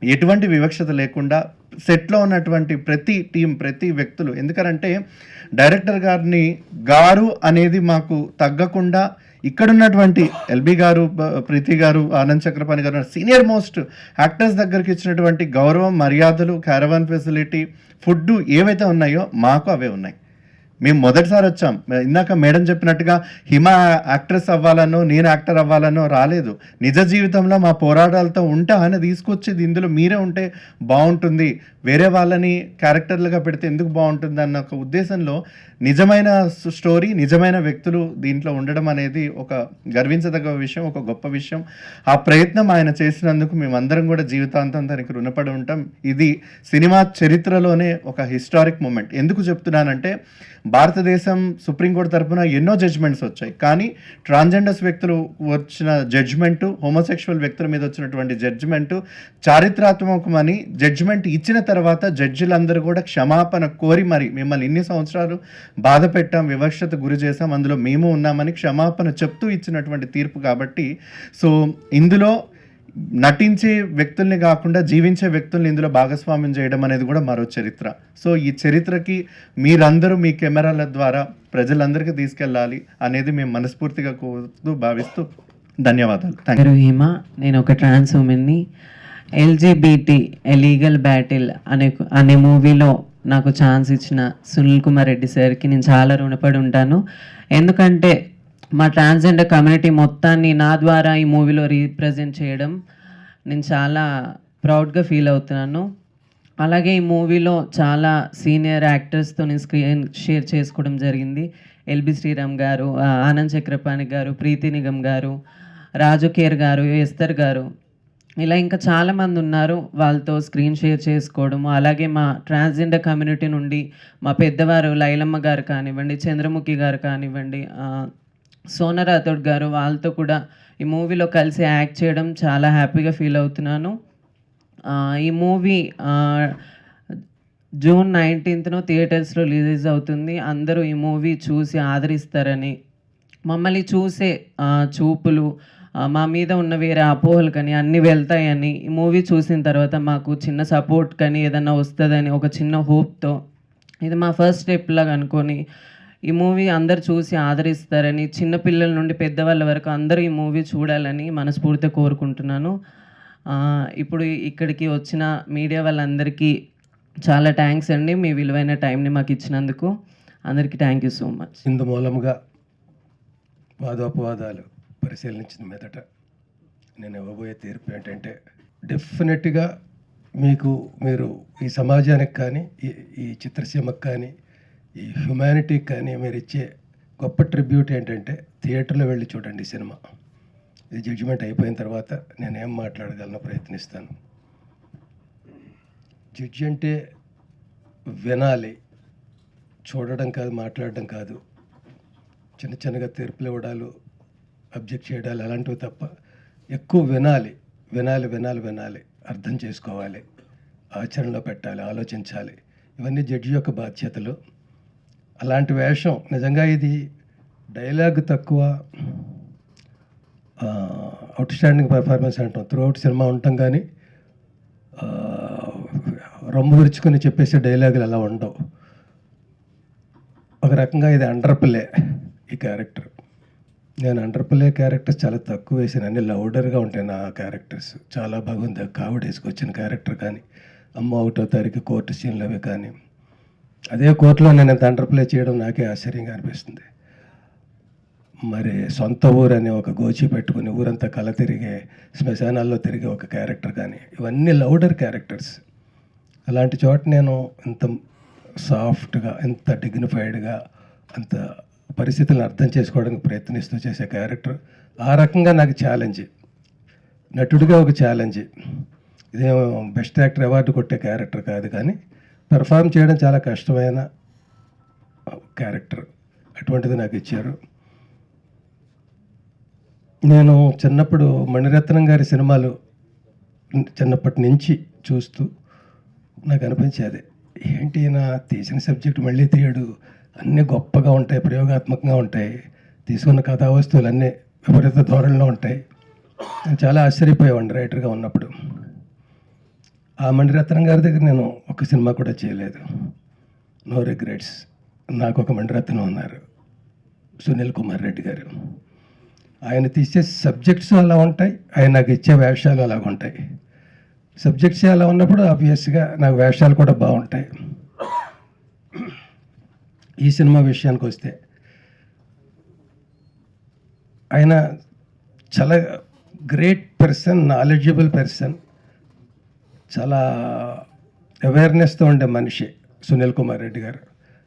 ఎటువంటి వివక్షత లేకుండా సెట్లో ఉన్నటువంటి ప్రతి టీం, ప్రతి వ్యక్తులు, ఎందుకంటే డైరెక్టర్ గారిని గారు అనేది మాకు తగ్గకుండా ఇక్కడున్నటువంటి ఎల్బీ గారు, ప్రీతి గారు, ఆనంద్ చక్రపాణి గారు సీనియర్ మోస్ట్ యాక్టర్స్ దగ్గరికి ఇచ్చినటువంటి గౌరవం, మర్యాదలు, క్యారవాన్ ఫెసిలిటీ, ఫుడ్ ఏవైతే ఉన్నాయో మాకు అవే ఉన్నాయి. మేము మొదటిసారి వచ్చాం. ఇందాక మేడం చెప్పినట్టుగా హిమ యాక్ట్రెస్ అవ్వాలనో నేను యాక్టర్ అవ్వాలనో రాలేదు. నిజ జీవితంలో మా పోరాటాలతో ఉంటే ఆయన తీసుకొచ్చి ఇందులో మీరే ఉంటే బాగుంటుంది, వేరే వాళ్ళని క్యారెక్టర్లుగా పెడితే ఎందుకు బాగుంటుంది అన్న ఒక ఉద్దేశంలో నిజమైన స్టోరీ, నిజమైన వ్యక్తులు దీంట్లో ఉండడం అనేది ఒక గర్వించదగ్గ విషయం, ఒక గొప్ప విషయం. ఆ ప్రయత్నం ఆయన చేసినందుకు మేమందరం కూడా జీవితాంతం దానికి రుణపడి ఉంటాం. ఇది సినిమా చరిత్రలోనే ఒక హిస్టారిక్ మూమెంట్. ఎందుకు చెప్తున్నానంటే భారతదేశం సుప్రీంకోర్టు తరఫున ఎన్నో జడ్జిమెంట్స్ వచ్చాయి, కానీ ట్రాన్స్జెండర్స్ వ్యక్తులు వచ్చిన జడ్జిమెంటు, హోమోసెక్షువల్ వ్యక్తుల మీద వచ్చినటువంటి జడ్జిమెంటు చారిత్రాత్మకమని జడ్జిమెంట్ ఇచ్చిన తర్వాత జడ్జిలందరూ కూడా క్షమాపణ కోరి మరి మిమ్మల్ని ఇన్ని సంవత్సరాలు బాధ పెట్టాం, వివక్షత గురి చేశాం, అందులో మేము ఉన్నామని క్షమాపణ చెప్తూ ఇచ్చినటువంటి తీర్పు. కాబట్టి సో ఇందులో నటించే వ్యక్తుల్ని కాకుండా జీవించే వ్యక్తుల్ని ఇందులో భాగస్వామ్యం చేయడం అనేది కూడా మరో చరిత్ర. సో ఈ చరిత్రకి మీరందరూ మీ కెమెరాల ద్వారా ప్రజలందరికీ తీసుకెళ్ళాలి అనేది మేము మనస్ఫూర్తిగా కోరుతూ భావిస్తూ ధన్యవాదాలు. Thank you. హిమ, నేను ఒక ట్రాన్స్ ఉమెన్ని. ఎల్జీబీటీ లీగల్ బ్యాటిల్ అనే మూవీలో నాకు ఛాన్స్ ఇచ్చిన సునీల్ కుమార్ రెడ్డి సార్కి నేను చాలా రుణపడి ఉంటాను. ఎందుకంటే మా ట్రాన్స్జెండర్ కమ్యూనిటీ మొత్తాన్ని నా ద్వారా ఈ మూవీలో రీప్రజెంట్ చేయడం నేను చాలా ప్రౌడ్గా ఫీల్ అవుతున్నాను. అలాగే ఈ మూవీలో చాలా సీనియర్ యాక్టర్స్తో నేను స్క్రీన్ షేర్ చేసుకోవడం జరిగింది. ఎల్బి శ్రీరామ్ గారు, ఆనంద్ చక్రపాణి గారు, ప్రీతి నిగమ్ గారు, రాజు కేర్ గారు, ఎస్తర్ గారు, ఇలా ఇంకా చాలామంది ఉన్నారు. వాళ్ళతో స్క్రీన్ షేర్ చేసుకోవడము. అలాగే మా ట్రాన్స్జెండర్ కమ్యూనిటీ నుండి మా పెద్దవారు లైలమ్మ గారు కానివ్వండి, చంద్రముఖి గారు కానివ్వండి, సోనా రాథోడ్ గారు, వాళ్ళతో కూడా ఈ మూవీలో కలిసి యాక్ట్ చేయడం చాలా హ్యాపీగా ఫీల్ అవుతున్నాను. ఈ మూవీ June 19th థియేటర్స్లో రిలీజ్ అవుతుంది. అందరూ ఈ మూవీ చూసి ఆదరిస్తారని, మమ్మల్ని చూసే చూపులు, మా మీద ఉన్న వేరే అపోహలు కానీ అన్నీ వెళ్తాయని, ఈ మూవీ చూసిన తర్వాత మాకు చిన్న సపోర్ట్ కానీ ఏదన్నా వస్తుందని ఒక చిన్న హోప్తో ఇది మా ఫస్ట్ స్టెప్ లాగా అనుకొని ఈ మూవీ అందరు చూసి ఆదరిస్తారని, చిన్నపిల్లల నుండి పెద్దవాళ్ళ వరకు అందరూ ఈ మూవీ చూడాలని మనస్ఫూర్తిగా కోరుకుంటున్నాను. ఇప్పుడు ఇక్కడికి వచ్చిన మీడియా వాళ్ళందరికీ చాలా థ్యాంక్స్ అండి, మీ విలువైన టైంని మాకు ఇచ్చినందుకు. అందరికీ థ్యాంక్ యూ సో మచ్. ఇందు మూలముగా వాదోపవాదాలు పరిశీలించిన మీదట నేను ఇవ్వబోయే తీర్పు ఏంటంటే, డెఫినెట్గా మీరు ఈ సమాజానికి కానీ ఈ చిత్రసీమకు కానీ ఈ హ్యుమానిటీకి కానీ మీరు ఇచ్చే గొప్ప ట్రిబ్యూట్ ఏంటంటే థియేటర్లో వెళ్ళి చూడండి ఈ సినిమా. ఇది జడ్జిమెంట్ అయిపోయిన తర్వాత నేనేం మాట్లాడగలను ప్రయత్నిస్తాను. జడ్జి అంటే వినాలి, చూడడం కాదు, మాట్లాడడం కాదు. చిన్న చిన్నగా తీర్పులు ఇవ్వడాలు, అబ్జెక్ట్ చేయడాలు అలాంటివి తప్ప ఎక్కువ వినాలి, వినాలి వినాలి వినాలి, అర్థం చేసుకోవాలి, ఆచరణలో పెట్టాలి, ఆలోచించాలి. ఇవన్నీ జడ్జి యొక్క బాధ్యతలు. అలాంటి వేషం నిజంగా ఇది డైలాగ్ తక్కువ, అవుట్ స్టాండింగ్ పర్ఫార్మెన్స్ అంటాం. త్రూ అవుట్ సినిమా ఉంటాం కానీ రొమ్ము విరుచుకొని చెప్పేసే డైలాగులు అలా ఉండవు. ఒక రకంగా ఇది అండర్ ప్లే ఈ క్యారెక్టర్. నేను అండర్ ప్లే క్యారెక్టర్స్ చాలా తక్కువ వేసాను, అన్ని లౌడర్గా ఉంటాయి నా క్యారెక్టర్స్. చాలా బాగుంది కావిడ వేసుకొచ్చిన క్యారెక్టర్ కానీ, అమ్మ 1వ తారీఖు కోర్టు సీన్లు అవి కానీ, అదే కోర్టులో నేను ఇంత అండర్ ప్లే చేయడం నాకే ఆశ్చర్యంగా అనిపిస్తుంది. మరి సొంత ఊరు అనే ఒక గోచి పెట్టుకుని ఊరంతా కల తిరిగే, శ్మశానాల్లో తిరిగే ఒక క్యారెక్టర్ కానీ, ఇవన్నీ లౌడర్ క్యారెక్టర్స్. అలాంటి చోట నేను ఇంత సాఫ్ట్గా, ఎంత డిగ్నిఫైడ్గా, అంత పరిస్థితులను అర్థం చేసుకోవడానికి ప్రయత్నిస్తూ చేసే క్యారెక్టర్. ఆ రకంగా నాకు ఛాలెంజ్, నటుడిగా ఒక ఛాలెంజ్. ఇదేమో బెస్ట్ యాక్టర్ అవార్డు కొట్టే క్యారెక్టర్ కాదు, కానీ పెర్ఫామ్ చేయడం చాలా కష్టమైన క్యారెక్టర్. అటువంటిది నాకు ఇచ్చారు. నేను చిన్నప్పుడు మణిరత్నం గారి సినిమాలు చిన్నప్పటి నుంచి చూస్తూ నాకు అనిపించేది, ఏంటి నా తీసిన సబ్జెక్ట్ మళ్ళీ తీయడు, అన్నీ గొప్పగా ఉంటాయి, ప్రయోగాత్మకంగా ఉంటాయి, తీసుకున్న కథా వస్తువులు అన్నీ విపరీత ధోరణిలో ఉంటాయి. నేను చాలా ఆశ్చర్యపోయేవాడిని రైటర్గా ఉన్నప్పుడు. ఆ మణిరత్నం గారి దగ్గర నేను ఒక సినిమా కూడా చేయలేదు. No regrets. నాకు ఒక మణిరత్నం ఉన్నారు, సునీల్ కుమార్ రెడ్డి గారు. ఆయన తీసే సబ్జెక్ట్స్ అలా ఉంటాయి, ఆయన నాకు ఇచ్చే వేషాలు అలాగ ఉంటాయి. సబ్జెక్ట్స్ అలా ఉన్నప్పుడు ఆబ్వియస్గా నాకు వేషాలు కూడా బాగుంటాయి. ఈ సినిమా విషయానికి వస్తే ఆయన చాలా గ్రేట్ పర్సన్, నాలెడ్జబుల్ పర్సన్, చాలా అవేర్నెస్తో ఉండే మనిషి సునీల్ కుమార్ రెడ్డి గారు.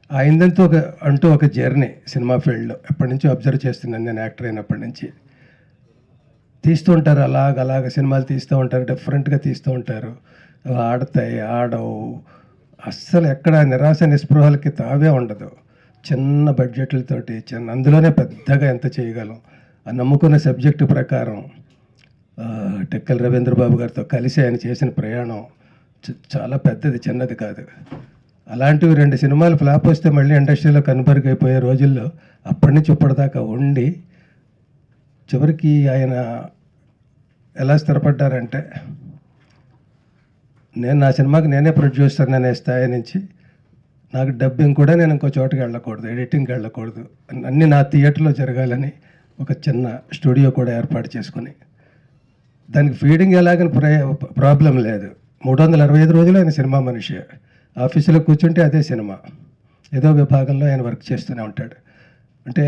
ఆయనదంతా ఒక జర్నీ సినిమా ఫీల్డ్లో. ఎప్పటి నుంచో అబ్జర్వ్ చేస్తున్నాను నేను, యాక్టర్ అయినప్పటి నుంచి. తీస్తూ ఉంటారు, అలాగ సినిమాలు తీస్తూ ఉంటారు, డిఫరెంట్గా తీస్తూ ఉంటారు. ఆడతాయి, ఆడవు, అస్సలు ఎక్కడ నిరాశ నిస్పృహలకి తావే ఉండదు. చిన్న బడ్జెట్లతోటి అందులోనే పెద్దగా ఎంత చేయగలం. ఆ నమ్ముకున్న సబ్జెక్టు ప్రకారం టెక్కల్ రవీంద్రబాబు గారితో కలిసి ఆయన చేసిన ప్రయాణం చాలా పెద్దది, చిన్నది కాదు. అలాంటివి 2 సినిమాలు ఫ్లాప్ వస్తే మళ్ళీ ఇండస్ట్రీలో కనుమరుగైపోయే రోజుల్లో అప్పటి నుంచి ఇప్పటిదాకా ఉండి చివరికి ఆయన ఎలా స్థిరపడ్డారంటే, నేను నా సినిమాకి నేనే ప్రొడ్యూసర్ అనే స్థాయి నుంచి నాకు డబ్బింగ్ కూడా నేను ఇంకో చోటుకి వెళ్ళకూడదు, ఎడిటింగ్కి వెళ్ళకూడదు, అన్నీ నా థియేటర్లో జరగాలని ఒక చిన్న స్టూడియో కూడా ఏర్పాటు చేసుకుని, దానికి ఫీడింగ్ ఎలాగని ప్రాబ్లం లేదు. 365 రోజులు ఆయన సినిమా మనిషి. ఆఫీసులో కూర్చుంటే అదే సినిమా, ఏదో విభాగంలో ఆయన వర్క్ చేస్తూనే ఉంటాడు. అంటే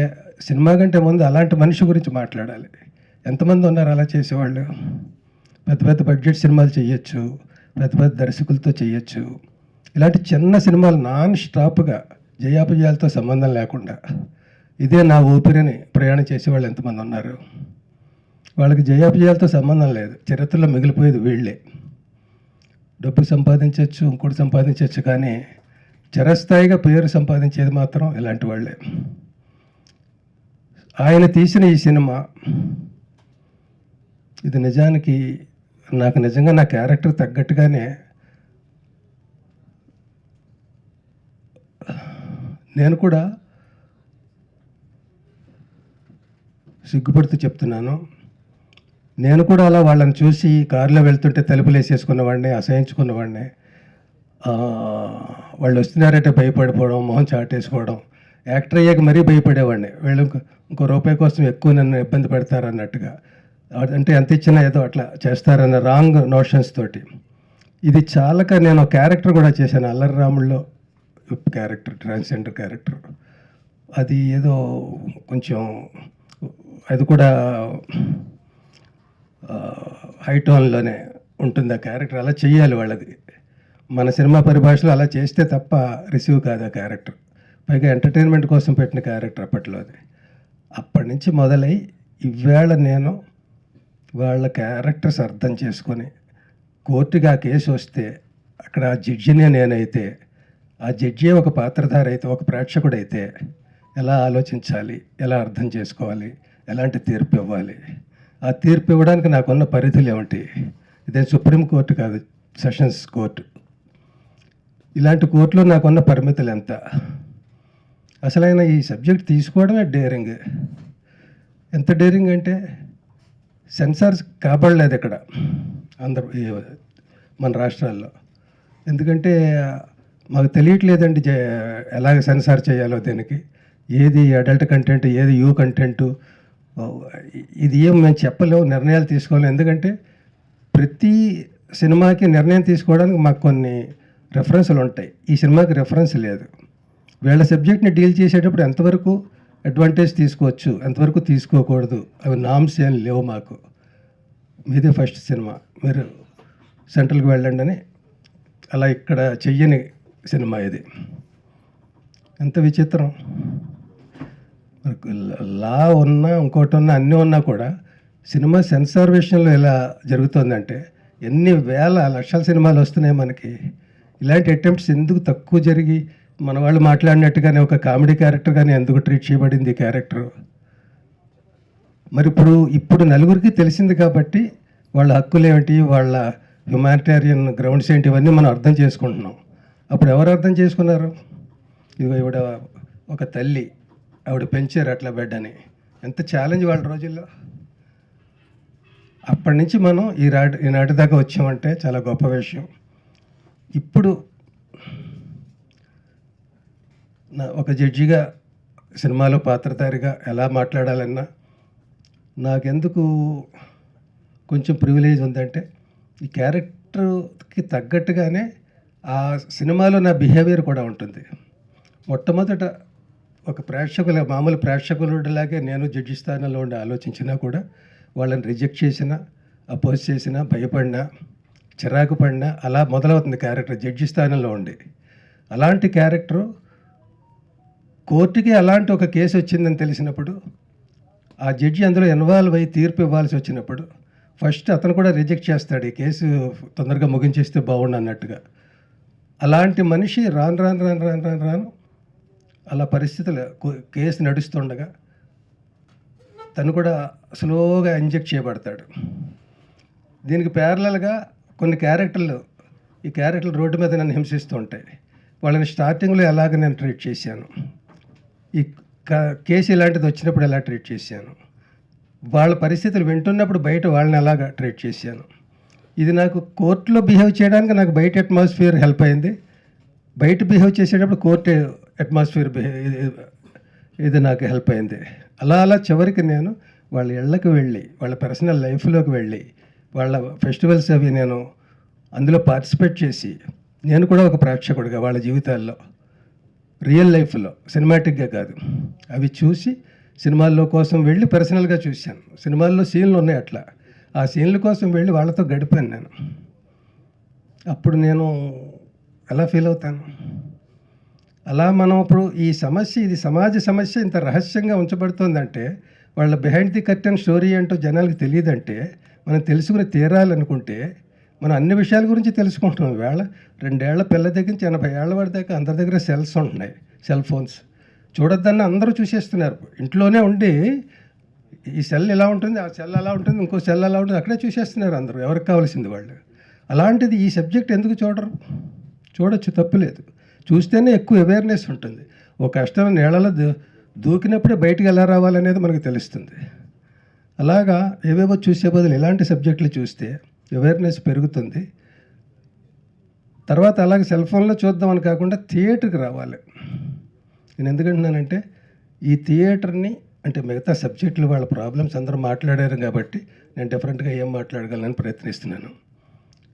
సినిమా కంటే ముందు అలాంటి మనిషి గురించి మాట్లాడాలి. ఎంతమంది ఉన్నారు అలా చేసేవాళ్ళు? పెద్ద పెద్ద బడ్జెట్ సినిమాలు చేయొచ్చు, పెద్ద పెద్ద దర్శకులతో చేయొచ్చు. ఇలాంటి చిన్న సినిమాలు నాన్ స్టాప్గా జయాపజయాలతో సంబంధం లేకుండా ఇదే నా ఊపిరిని ప్రయాణం చేసేవాళ్ళు ఎంతమంది ఉన్నారు? వాళ్ళకి జయాపజయాలతో సంబంధం లేదు, చరిత్రలో మిగిలిపోయేది వీళ్ళే. డబ్బు సంపాదించవచ్చు, ఇంకోటి సంపాదించవచ్చు, కానీ చిరస్థాయిగా పేరు సంపాదించేది మాత్రం ఇలాంటి వాళ్ళే. ఆయన తీసిన ఈ సినిమా ఇది నిజానికి నాకు నిజంగా నా క్యారెక్టర్ తగ్గట్టుగానే నేను కూడా సిగ్గుపడుతూ చెప్తున్నాను. నేను కూడా అలా వాళ్ళని చూసి కారులో వెళ్తుంటే తలుపులు వేసేసుకున్నవాడిని, అసహించుకున్నవాడిని. వాళ్ళు వస్తున్నారంటే భయపడిపోవడం, మొహం చాటేసుకోవడం. యాక్టర్ అయ్యాక మరీ భయపడేవాడిని, వీళ్ళు ఇంకో రూపాయి కోసం ఎక్కువ నన్ను ఇబ్బంది పెడతారన్నట్టుగా. అంటే ఎంత ఇచ్చినా ఏదో అట్లా చేస్తారన్న రాంగ్ నోషన్స్ తోటి. ఇది చాలక నేను క్యారెక్టర్ కూడా చేశాను. అల్లరి రాముల్లో క్యారెక్టర్, ట్రాన్స్జెండర్ క్యారెక్టర్. అది ఏదో కొంచెం అది కూడా హై టోన్లోనే ఉంటుంది ఆ క్యారెక్టర్. అలా చెయ్యాలి వాళ్ళది. మన సినిమా పరిభాషలో అలా చేస్తే తప్ప రిసీవ్ కాదు ఆ క్యారెక్టర్. పైగా ఎంటర్టైన్మెంట్ కోసం పెట్టిన క్యారెక్టర్ అప్పట్లో అది. అప్పటి నుంచి మొదలై ఇవాళ నేను వాళ్ళ క్యారెక్టర్స్ అర్థం చేసుకొని కోర్టుగా ఆ కేసు వస్తే అక్కడ ఆ జడ్జినే నేనైతే, ఆ జడ్జి ఒక పాత్రధారి అయితే, ఒక ప్రేక్షకుడైతే ఎలా ఆలోచించాలి, ఎలా అర్థం చేసుకోవాలి, ఎలాంటి తీర్పు ఇవ్వాలి, ఆ తీర్పు ఇవ్వడానికి నాకున్న పరిధులు ఏమిటి? ఇదే సుప్రీం కోర్టు కాదు, సెషన్స్ కోర్టు. ఇలాంటి కోర్టులో నాకున్న పరిమితులు ఎంత? అసలైన ఈ సబ్జెక్ట్ తీసుకోవడమే డేరింగ్. ఎంత డేరింగ్ అంటే సెన్సార్ కాబడలేదు ఇక్కడ మన రాష్ట్రాల్లో. ఎందుకంటే మాకు తెలియట్లేదండి ఎలాగ సెన్సార్ చేయాలో దీనికి. ఏది అడల్ట్ కంటెంట్, ఏది యూ కంటెంటు, ఇది ఏం మేము చెప్పలేము, నిర్ణయాలు తీసుకోలేము. ఎందుకంటే ప్రతి సినిమాకి నిర్ణయం తీసుకోవడానికి మాకు కొన్ని రెఫరెన్స్లు ఉంటాయి. ఈ సినిమాకి రెఫరెన్స్ లేదు. వీళ్ళ సబ్జెక్ట్ని డీల్ చేసేటప్పుడు ఎంతవరకు అడ్వాంటేజ్ తీసుకోవచ్చు, ఎంతవరకు తీసుకోకూడదు, అవి నామ్స్ ఏం లేవు మాకు. మీదే ఫస్ట్ సినిమా, మీరు సెంట్రల్కి వెళ్ళండి అని అలా ఇక్కడ చెయ్యని సినిమా ఇది. ఎంత విచిత్రం. లా ఉన్నా ఇంకోటి ఉన్నా అన్నీ ఉన్నా కూడా సినిమా సెన్సార్ విషయంలో ఎలా జరుగుతుందంటే ఎన్ని వేల లక్షల సినిమాలు వస్తున్నాయి మనకి. ఇలాంటి అటెంప్ట్స్ ఎందుకు తక్కువ జరిగి మన వాళ్ళు మాట్లాడినట్టుగానే ఒక కామెడీ క్యారెక్టర్ కానీ ఎందుకు ట్రీట్ చేయబడింది ఈ క్యారెక్టర్? మరి ఇప్పుడు నలుగురికి తెలిసింది కాబట్టి వాళ్ళ హక్కులు ఏమిటి, వాళ్ళ హ్యుమానిటేరియన్ గ్రౌండ్స్ ఏంటి, ఇవన్నీ మనం అర్థం చేసుకుంటున్నాం. అప్పుడు ఎవరు అర్థం చేసుకున్నారు? ఇదిగో ఇవిడ ఒక తల్లి, ఆవిడ పెంచారు అట్లా బిడ్డని. ఎంత ఛాలెంజ్ వాళ్ళ రోజుల్లో. అప్పటి నుంచి మనం ఈనాటి దాకా వచ్చామంటే చాలా గొప్ప విషయం. ఇప్పుడు ఒక జడ్జిగా సినిమాలో పాత్రధారిగా ఎలా మాట్లాడాలన్నా నాకెందుకు కొంచెం ప్రివిలేజ్ ఉందంటే ఈ క్యారెక్టర్కి తగ్గట్టుగానే ఆ సినిమాలో నా బిహేవియర్ కూడా ఉంటుంది. మొట్టమొదట ఒక మామూలు ప్రేక్షకుడిలాగే నేను జడ్జి స్థానంలో ఉండి ఆలోచించినా కూడా వాళ్ళని రిజెక్ట్ చేసినా, అపోజ్ చేసినా, భయపడినా, చిరాకు పడినా అలా మొదలవుతుంది క్యారెక్టర్ జడ్జి స్థానంలో ఉండి. అలాంటి క్యారెక్టరు కోర్టుకి అలాంటి ఒక కేసు వచ్చిందని తెలిసినప్పుడు, ఆ జడ్జి అందులో ఇన్వాల్వ్ అయ్యి తీర్పు ఇవ్వాల్సి వచ్చినప్పుడు ఫస్ట్ అతను కూడా రిజెక్ట్ చేస్తాడు, ఈ కేసు తొందరగా ముగించేస్తే బాగుండు అన్నట్టుగా. అలాంటి మనిషి రాను అలా పరిస్థితులు కేసు నడుస్తుండగా తను కూడా స్లోగా ఇంజెక్ట్ చేయబడతాడు. దీనికి ప్యారలల్గా కొన్ని క్యారెక్టర్లు, ఈ క్యారెక్టర్లు రోడ్డు మీద నన్ను హింసిస్తూ ఉంటాయి. వాళ్ళని స్టార్టింగ్లో ఎలాగ నేను ట్రీట్ చేశాను, ఈ కేసు ఇలాంటిది వచ్చినప్పుడు ఎలా ట్రీట్ చేశాను, వాళ్ళ పరిస్థితులు వింటున్నప్పుడు బయట వాళ్ళని ఎలాగ ట్రీట్ చేశాను. ఇది నాకు కోర్టులో బిహేవ్ చేయడానికి నాకు బయట అట్మాస్ఫియర్ హెల్ప్ అయింది. బయట బిహేవ్ చేసేటప్పుడు కోర్టు అట్మాస్ఫియర్ ఇది నాకు హెల్ప్ అయింది. అలా చివరికి నేను వాళ్ళ ఇళ్ళకి వెళ్ళి, వాళ్ళ పర్సనల్ లైఫ్లోకి వెళ్ళి, వాళ్ళ ఫెస్టివల్స్ అవి నేను అందులో పార్టిసిపేట్ చేసి, నేను కూడా ఒక ప్రేక్షకుడిగా వాళ్ళ జీవితాల్లో రియల్ లైఫ్లో సినిమాటిక్గా కాదు అవి చూసి సినిమాల్లో కోసం వెళ్ళి పర్సనల్గా చూశాను. సినిమాల్లో సీన్లు ఉన్నాయి అట్లా, ఆ సీన్ల కోసం వెళ్ళి వాళ్ళతో గడిపాను నేను. అప్పుడు నేను ఎలా ఫీల్ అవుతాను? అలా మనం ఇప్పుడు ఈ సమస్య, ఇది సమాజ సమస్య ఇంత రహస్యంగా ఉంచబడుతుందంటే, వాళ్ళ బిహైండ్ ది కర్టెన్ స్టోరీ ఏంటో జనాలకు తెలియదంటే, మనం తెలుసుకుని తీరాలనుకుంటే మనం అన్ని విషయాల గురించి తెలుసుకుంటున్నాం. వేళ 2 ఏళ్ల పిల్ల దగ్గర నుంచి 80 ఏళ్ల వాడి దాకా అందరి దగ్గర సెల్స్ ఉంటున్నాయి, సెల్ ఫోన్స్. చూడొద్దన్న అందరూ చూసేస్తున్నారు. ఇంట్లోనే ఉండి ఈ సెల్ ఇలా ఉంటుంది, ఆ సెల్ అలా ఉంటుంది, ఇంకో సెల్ అలా ఉంటుంది, అక్కడే చూసేస్తున్నారు అందరూ, ఎవరికి కావాల్సింది వాళ్ళు. అలాంటిది ఈ సబ్జెక్ట్ ఎందుకు చూడరు? చూడొచ్చు, తప్పులేదు. చూస్తేనే ఎక్కువ అవేర్నెస్ ఉంటుంది. ఒక కష్టం నీళ్ళలో దూకినప్పుడే బయటికి ఎలా రావాలనేది మనకు తెలుస్తుంది. అలాగా ఏవేవో చూసే బదులు ఇలాంటి సబ్జెక్టులు చూస్తే అవేర్నెస్ పెరుగుతుంది. తర్వాత అలాగే సెల్ ఫోన్లో చూద్దామని కాకుండా థియేటర్కి రావాలి. నేను ఎందుకంటున్నానంటే ఈ థియేటర్ని, అంటే మిగతా సబ్జెక్టులు వాళ్ళ ప్రాబ్లమ్స్ అందరూ మాట్లాడారు కాబట్టి నేను డిఫరెంట్గా ఏం మాట్లాడగలనని ప్రయత్నిస్తున్నాను.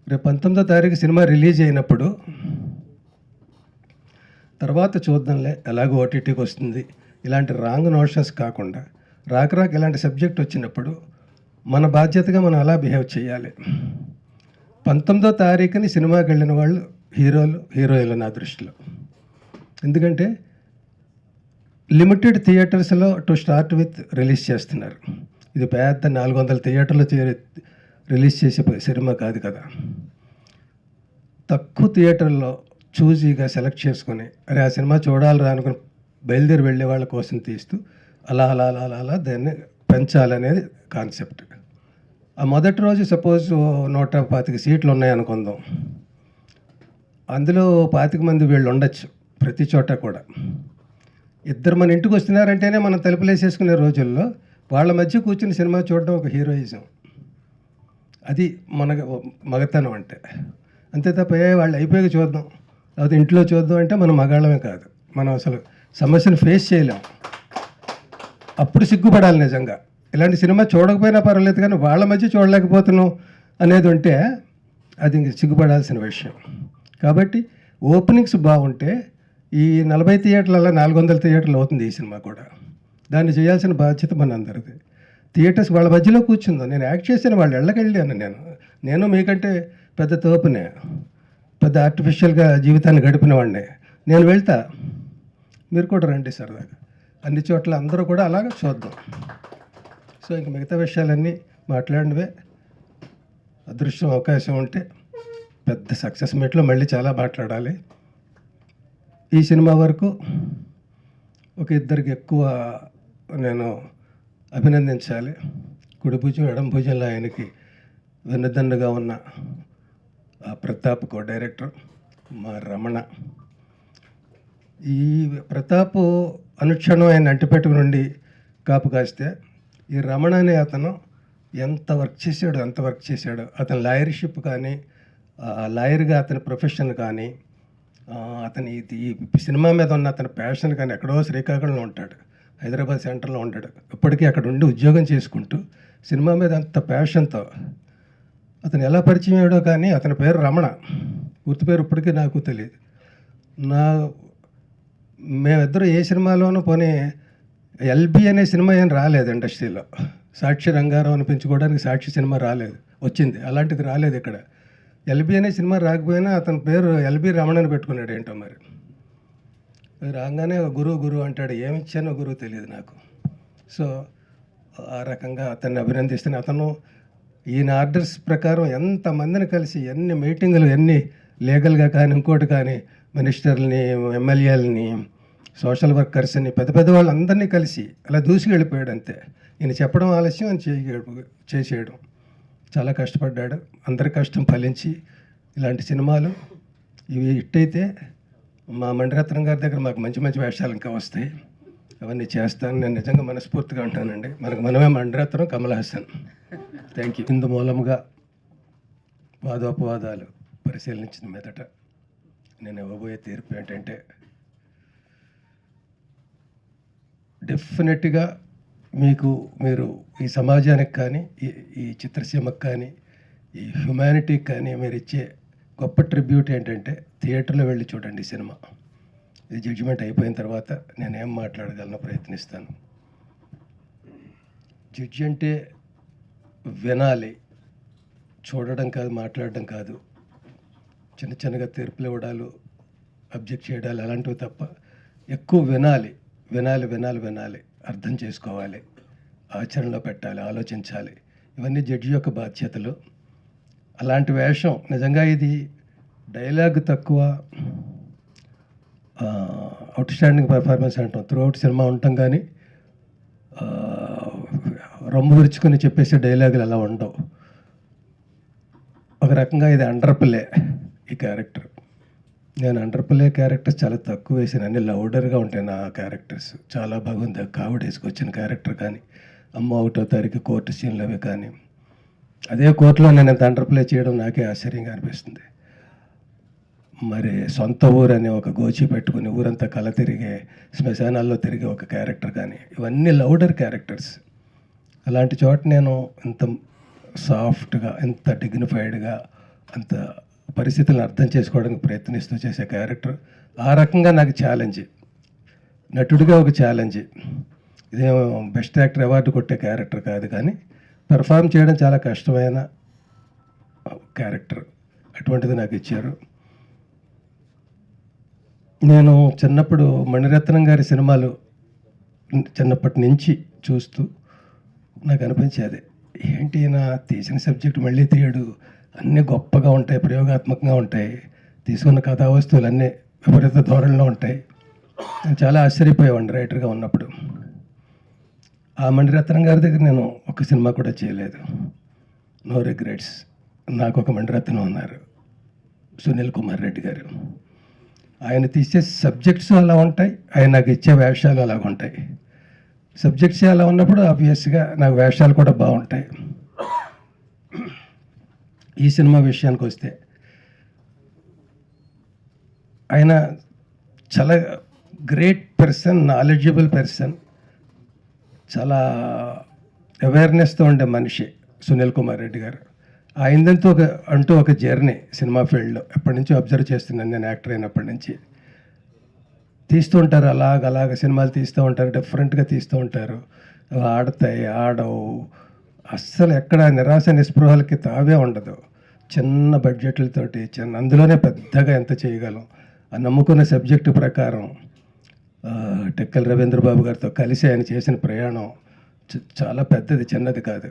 రేపు 19వ తారీఖు సినిమా రిలీజ్ అయినప్పుడు తర్వాత చూద్దాంలే ఎలాగో ఓటీటీకి వస్తుంది ఇలాంటి రాంగ్ నోషన్స్ కాకుండా రాక ఇలాంటి సబ్జెక్ట్ వచ్చినప్పుడు మన బాధ్యతగా మనం అలా బిహేవ్ చేయాలి. 19వ తారీఖుని సినిమాకి వెళ్ళిన వాళ్ళు హీరోయిన్లు నా దృష్టిలో. ఎందుకంటే లిమిటెడ్ థియేటర్స్లో టు స్టార్ట్ విత్ రిలీజ్ చేస్తున్నారు. ఇది పెద్ద 400 థియేటర్లు రిలీజ్ చేసే సినిమా కాదు కదా. తక్కువ థియేటర్లో చూజీగా సెలెక్ట్ చేసుకొని అరే ఆ సినిమా చూడాలి అనుకుని బయలుదేరి వెళ్ళే వాళ్ళ కోసం తీస్తూ అలా అలా అలా అలా అలా దాన్ని పెంచాలనేది కాన్సెప్ట్. ఆ మొదటి రోజు సపోజ్ 125 సీట్లు ఉన్నాయనుకుందాం, అందులో 25 మంది వీళ్ళు ఉండొచ్చు ప్రతి చోట కూడా. ఇద్దరు మన ఇంటికి వస్తున్నారంటేనే మనం తలుపులేసేసుకునే రోజుల్లో వాళ్ళ మధ్య కూర్చుని సినిమా చూడడం ఒక హీరోయిజం. అది మన మగతనం అంటే. అంతే తప్ప వాళ్ళు అయిపోయాక చూద్దాం లేకపోతే ఇంట్లో చూద్దాం అంటే మనం మగాళ్ళమే కాదు, మనం అసలు సమస్యను ఫేస్ చేయలేం. అప్పుడు సిగ్గుపడాలి నిజంగా. ఇలాంటి సినిమా చూడకపోయినా పర్వాలేదు కానీ వాళ్ళ మధ్య చూడలేకపోతున్నాం అనేది ఉంటే అది ఇంక సిగ్గుపడాల్సిన విషయం. కాబట్టి ఓపెనింగ్స్ బాగుంటే ఈ 40 థియేటర్లలో 400 థియేటర్లు అవుతుంది ఈ సినిమా కూడా. దాన్ని చేయాల్సిన బాధ్యత మన అందరిది. థియేటర్స్ వాళ్ళ మధ్యలో కూర్చుందాం. నేను యాక్ట్ చేసిన వాళ్ళు వెళ్ళకెళ్ళాను. నేను మీకంటే పెద్ద తోపునే, పెద్ద ఆర్టిఫిషియల్గా జీవితాన్ని గడిపిన వాడిని. నేను వెళ్తా, మీరు కూడా రండి సరదాగా. అన్ని చోట్ల అందరూ కూడా అలాగే చూద్దాం. సో ఇంక మిగతా విషయాలన్నీ మాట్లాడినవే. అదృష్టం అవకాశం ఉంటే పెద్ద సక్సెస్ మీట్లో మళ్ళీ చాలా మాట్లాడాలి. ఈ సినిమా వరకు ఒక ఇద్దరికి ఎక్కువ నేను అభినందించాలి. కుడి భుజం ఎడం భుజంలో ఆయనకి వెన్నుదన్నుగా ఉన్న ప్రతాప్ కో డైరెక్టర్ మా రమణ. ఈ ప్రతాప్ అనుక్షణం ఆయన అంటిపెట్టుకు నుండి కాపు కాస్తే ఈ రమణ అనే అతను ఎంత వర్క్ చేశాడు. అతని లాయర్షిప్ కానీ, లాయర్గా అతని ప్రొఫెషన్ కానీ, అతని ఈ సినిమా మీద ఉన్న అతని ప్యాషన్ కానీ ఎక్కడో శ్రీకాకుళంలో ఉంటాడు, హైదరాబాద్ సెంటర్లో ఉంటాడు. ఇప్పటికీ అక్కడ ఉండి ఉద్యోగం చేసుకుంటూ సినిమా మీద అంత ప్యాషన్తో అతను ఎలా పరిచయం అయ్యాడో కానీ అతని పేరు రమణ. పూర్తి పేరు ఇప్పటికీ నాకు తెలియదు. మేమిద్దరు ఏ సినిమాలోనూ పోనీ ఎల్బి అనే సినిమా ఏం రాలేదు ఇండస్ట్రీలో. సాక్షి రంగారావు అనిపించుకోవడానికి సాక్షి సినిమా రాలేదు, వచ్చింది. అలాంటిది రాలేదు ఇక్కడ. ఎల్బి అనే సినిమా రాకపోయినా అతని పేరు ఎల్బి రమణని పెట్టుకున్నాడు. ఏంటో మరి రాగానే గురువు అంటాడు. ఏమిచ్చానో గురువు తెలియదు నాకు. సో ఆ రకంగా అతన్ని అభినందిస్తాను. అతను ఈయన ఆర్డర్స్ ప్రకారం ఎంతమందిని కలిసి ఎన్ని మీటింగులు, ఎన్ని లీగల్గా కానీ ఇంకోటి కానీ మినిస్టర్ని, ఎమ్మెల్యేలని, సోషల్ వర్కర్స్ని, పెద్ద వాళ్ళందరినీ కలిసి అలా దూసుకెళ్ళిపోయాడు అంతే. ఈయన చెప్పడం ఆలస్యం అని చేసేయడం. చాలా కష్టపడ్డాడు. అందరి కష్టం ఫలించి ఇలాంటి సినిమాలు ఇవి హిట్ అయితే మా మణిరత్నం గారి దగ్గర మాకు మంచి మంచి వేషాలు ఇంకా వస్తాయి. అవన్నీ చేస్తాను. నేను నిజంగా మనస్ఫూర్తిగా ఉంటానండి. మనమే మణిరత్నం, కమల్ హాసన్. Thank you. ఇందు మూలంగా వాదోపవాదాలు పరిశీలించిన మీదట నేను ఇవ్వబోయే తీర్పు ఏంటంటే, డెఫినెట్గా మీరు ఈ సమాజానికి కానీ, ఈ చిత్రసీమకు కానీ, ఈ హ్యుమానిటీకి కానీ మీరు ఇచ్చే గొప్ప ట్రిబ్యూట్ ఏంటంటే థియేటర్లో వెళ్ళి చూడండి సినిమా. ఇది జడ్జిమెంట్ అయిపోయిన తర్వాత నేనేం మాట్లాడగలను ప్రయత్నిస్తాను. జడ్జి అంటే వినాలి, చూడడం కాదు, మాట్లాడడం కాదు. చిన్నగా తీర్పులు ఇవ్వడాలు, అబ్జెక్ట్ చేయడాలు అలాంటివి తప్ప ఎక్కువ వినాలి, అర్థం చేసుకోవాలి, ఆచరణలో పెట్టాలి, ఆలోచించాలి. ఇవన్నీ జడ్జి యొక్క బాధ్యతలు. అలాంటి వేషం నిజంగా ఇది డైలాగ్ తక్కువ, అవుట్ స్టాండింగ్ పర్ఫార్మెన్స్ అంటాం. త్రూ అవుట్ సినిమా ఉంటాం కానీ రొమ్ము విరుచుకొని చెప్పేసే డైలాగులు అలా ఉండవు. ఒక రకంగా ఇది అండర్ ప్లే ఈ క్యారెక్టర్. నేను అండర్ ప్లే క్యారెక్టర్స్ చాలా తక్కువ వేసాను. అన్ని లౌడర్గా ఉంటాయి నా క్యారెక్టర్స్. చాలా బాగుంది. కావిడ వేసుకొచ్చిన క్యారెక్టర్ కానీ, అమ్మ 1వ తారీఖు కోర్టు సీన్లు అవి కానీ, అదే కోర్టులో నేను ఇంత అండర్ ప్లే చేయడం నాకే ఆశ్చర్యంగా అనిపిస్తుంది. మరి సొంత ఊరు అనే ఒక గోచి పెట్టుకుని ఊరంతా కల తిరిగే, శ్మశానాల్లో తిరిగే ఒక క్యారెక్టర్ కానీ, ఇవన్నీ లౌడర్ క్యారెక్టర్స్. అలాంటి చోట నేను ఇంత సాఫ్ట్గా, ఎంత డిగ్నిఫైడ్గా, అంత పరిస్థితులను అర్థం చేసుకోవడానికి ప్రయత్నిస్తూ చేసే క్యారెక్టర్ ఆ రకంగా నాకు ఛాలెంజ్, నటుడిగా ఒక ఛాలెంజ్. ఇదేమో బెస్ట్ యాక్టర్ అవార్డు కొట్టే క్యారెక్టర్ కాదు, కానీ పెర్ఫామ్ చేయడం చాలా కష్టమైన క్యారెక్టర్. అటువంటిది నాకు ఇచ్చారు. నేను చిన్నప్పుడు మణిరత్నం గారి సినిమాలు చిన్నప్పటి నుంచి చూస్తూ నాకు అనిపించేది, ఏంటి నా తీసిన సబ్జెక్ట్ మళ్ళీ తీయడు, అన్నీ గొప్పగా ఉంటాయి, ప్రయోగాత్మకంగా ఉంటాయి, తీసుకున్న కథా వస్తువులు అన్నీ విపరీత ధోరణిలో ఉంటాయి. నేను చాలా ఆశ్చర్యపోయేవాడిని రైటర్గా ఉన్నప్పుడు. ఆ మణిరత్నం గారి దగ్గర నేను ఒక సినిమా కూడా చేయలేదు. No regrets. నాకు ఒక మణిరత్నం ఉన్నారు, సునీల్ కుమార్ రెడ్డి గారు. ఆయన తీసే సబ్జెక్ట్స్ అలా ఉంటాయి, ఆయన నాకు ఇచ్చే వేషాలు అలాగ ఉంటాయి. సబ్జెక్ట్స్ అలా ఉన్నప్పుడు ఆబ్వియస్గా నాకు వేషాలు కూడా బాగుంటాయి. ఈ సినిమా విషయానికి వస్తే ఆయన చాలా గ్రేట్ పర్సన్, నాలెడ్జబుల్ పర్సన్, చాలా అవేర్నెస్తో ఉండే మనిషి సునీల్ కుమార్ రెడ్డి గారు. ఆయనదంతా ఒక జర్నీ సినిమా ఫీల్డ్లో ఎప్పటి నుంచో అబ్జర్వ్ చేస్తున్నాను నేను, యాక్టర్ అయినప్పటి నుంచి. తీస్తూ ఉంటారు, అలాగ సినిమాలు తీస్తూ ఉంటారు, డిఫరెంట్గా తీస్తూ ఉంటారు, ఆడతాయి, ఆడవు, అస్సలు ఎక్కడ నిరాశ నిస్పృహలకి తావే ఉండదు. చిన్న బడ్జెట్లతోటి అందులోనే పెద్దగా ఎంత చేయగలం ఆ నమ్ముకున్న సబ్జెక్టు ప్రకారం టెక్కల్ రవీంద్రబాబు గారితో కలిసి ఆయన చేసిన ప్రయాణం చాలా పెద్దది, చిన్నది కాదు.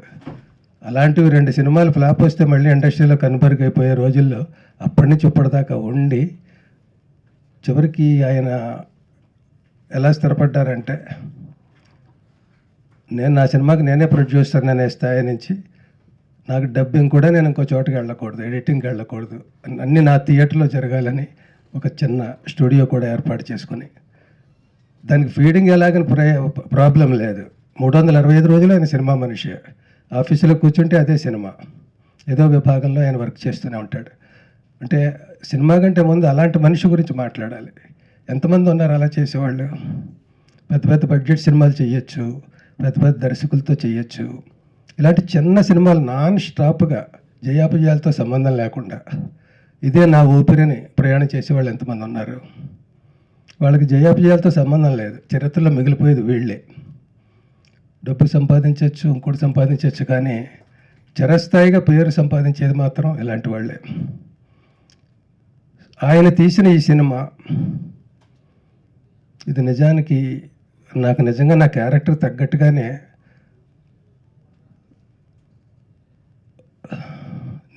అలాంటివి 2 సినిమాలు ఫ్లాప్ వస్తే మళ్ళీ ఇండస్ట్రీలో కనుమరుగైపోయే రోజుల్లో అప్పటి నుంచి ఇప్పటిదాకా ఉండి చివరికి ఆయన ఎలా స్థిరపడ్డారంటే, నేను నా సినిమాకి నేనే ప్రొడ్యూసర్ అనే స్థాయి నుంచి నాకు డబ్బింగ్ కూడా నేను ఇంకో చోటకి వెళ్ళకూడదు, ఎడిటింగ్కి వెళ్ళకూడదు, అన్నీ నా థియేటర్లో జరగాలని ఒక చిన్న స్టూడియో కూడా ఏర్పాటు చేసుకుని, దానికి ఫీడింగ్ ఎలాగని ప్రాబ్లం లేదు. 365 రోజులు ఆయన సినిమా మనిషి. ఆఫీసులో కూర్చుంటే అదే సినిమా, ఏదో విభాగంలో ఆయన వర్క్ చేస్తూనే ఉంటాడు. అంటే సినిమా కంటే ముందు అలాంటి మనిషి గురించి మాట్లాడాలి. ఎంతమంది ఉన్నారు అలా చేసేవాళ్ళు? పెద్ద పెద్ద బడ్జెట్ సినిమాలు చేయొచ్చు, పెద్ద పెద్ద దర్శకులతో చేయొచ్చు. ఇలాంటి చిన్న సినిమాలు నాన్ స్టాప్గా జయాపజయాలతో సంబంధం లేకుండా ఇదే నా ఊపిరిని ప్రయాణం చేసేవాళ్ళు ఎంతమంది ఉన్నారు? వాళ్ళకి జయాపజయాలతో సంబంధం లేదు, చరిత్రలో మిగిలిపోయేది వీళ్ళే. డబ్బు సంపాదించవచ్చు, ఇంకోటి సంపాదించవచ్చు, కానీ చిరస్థాయిగా పేరు సంపాదించేది మాత్రం ఇలాంటి వాళ్ళే. ఆయన తీసిన ఈ సినిమా ఇది నిజానికి నాకు నిజంగా నా క్యారెక్టర్ తగ్గట్టుగానే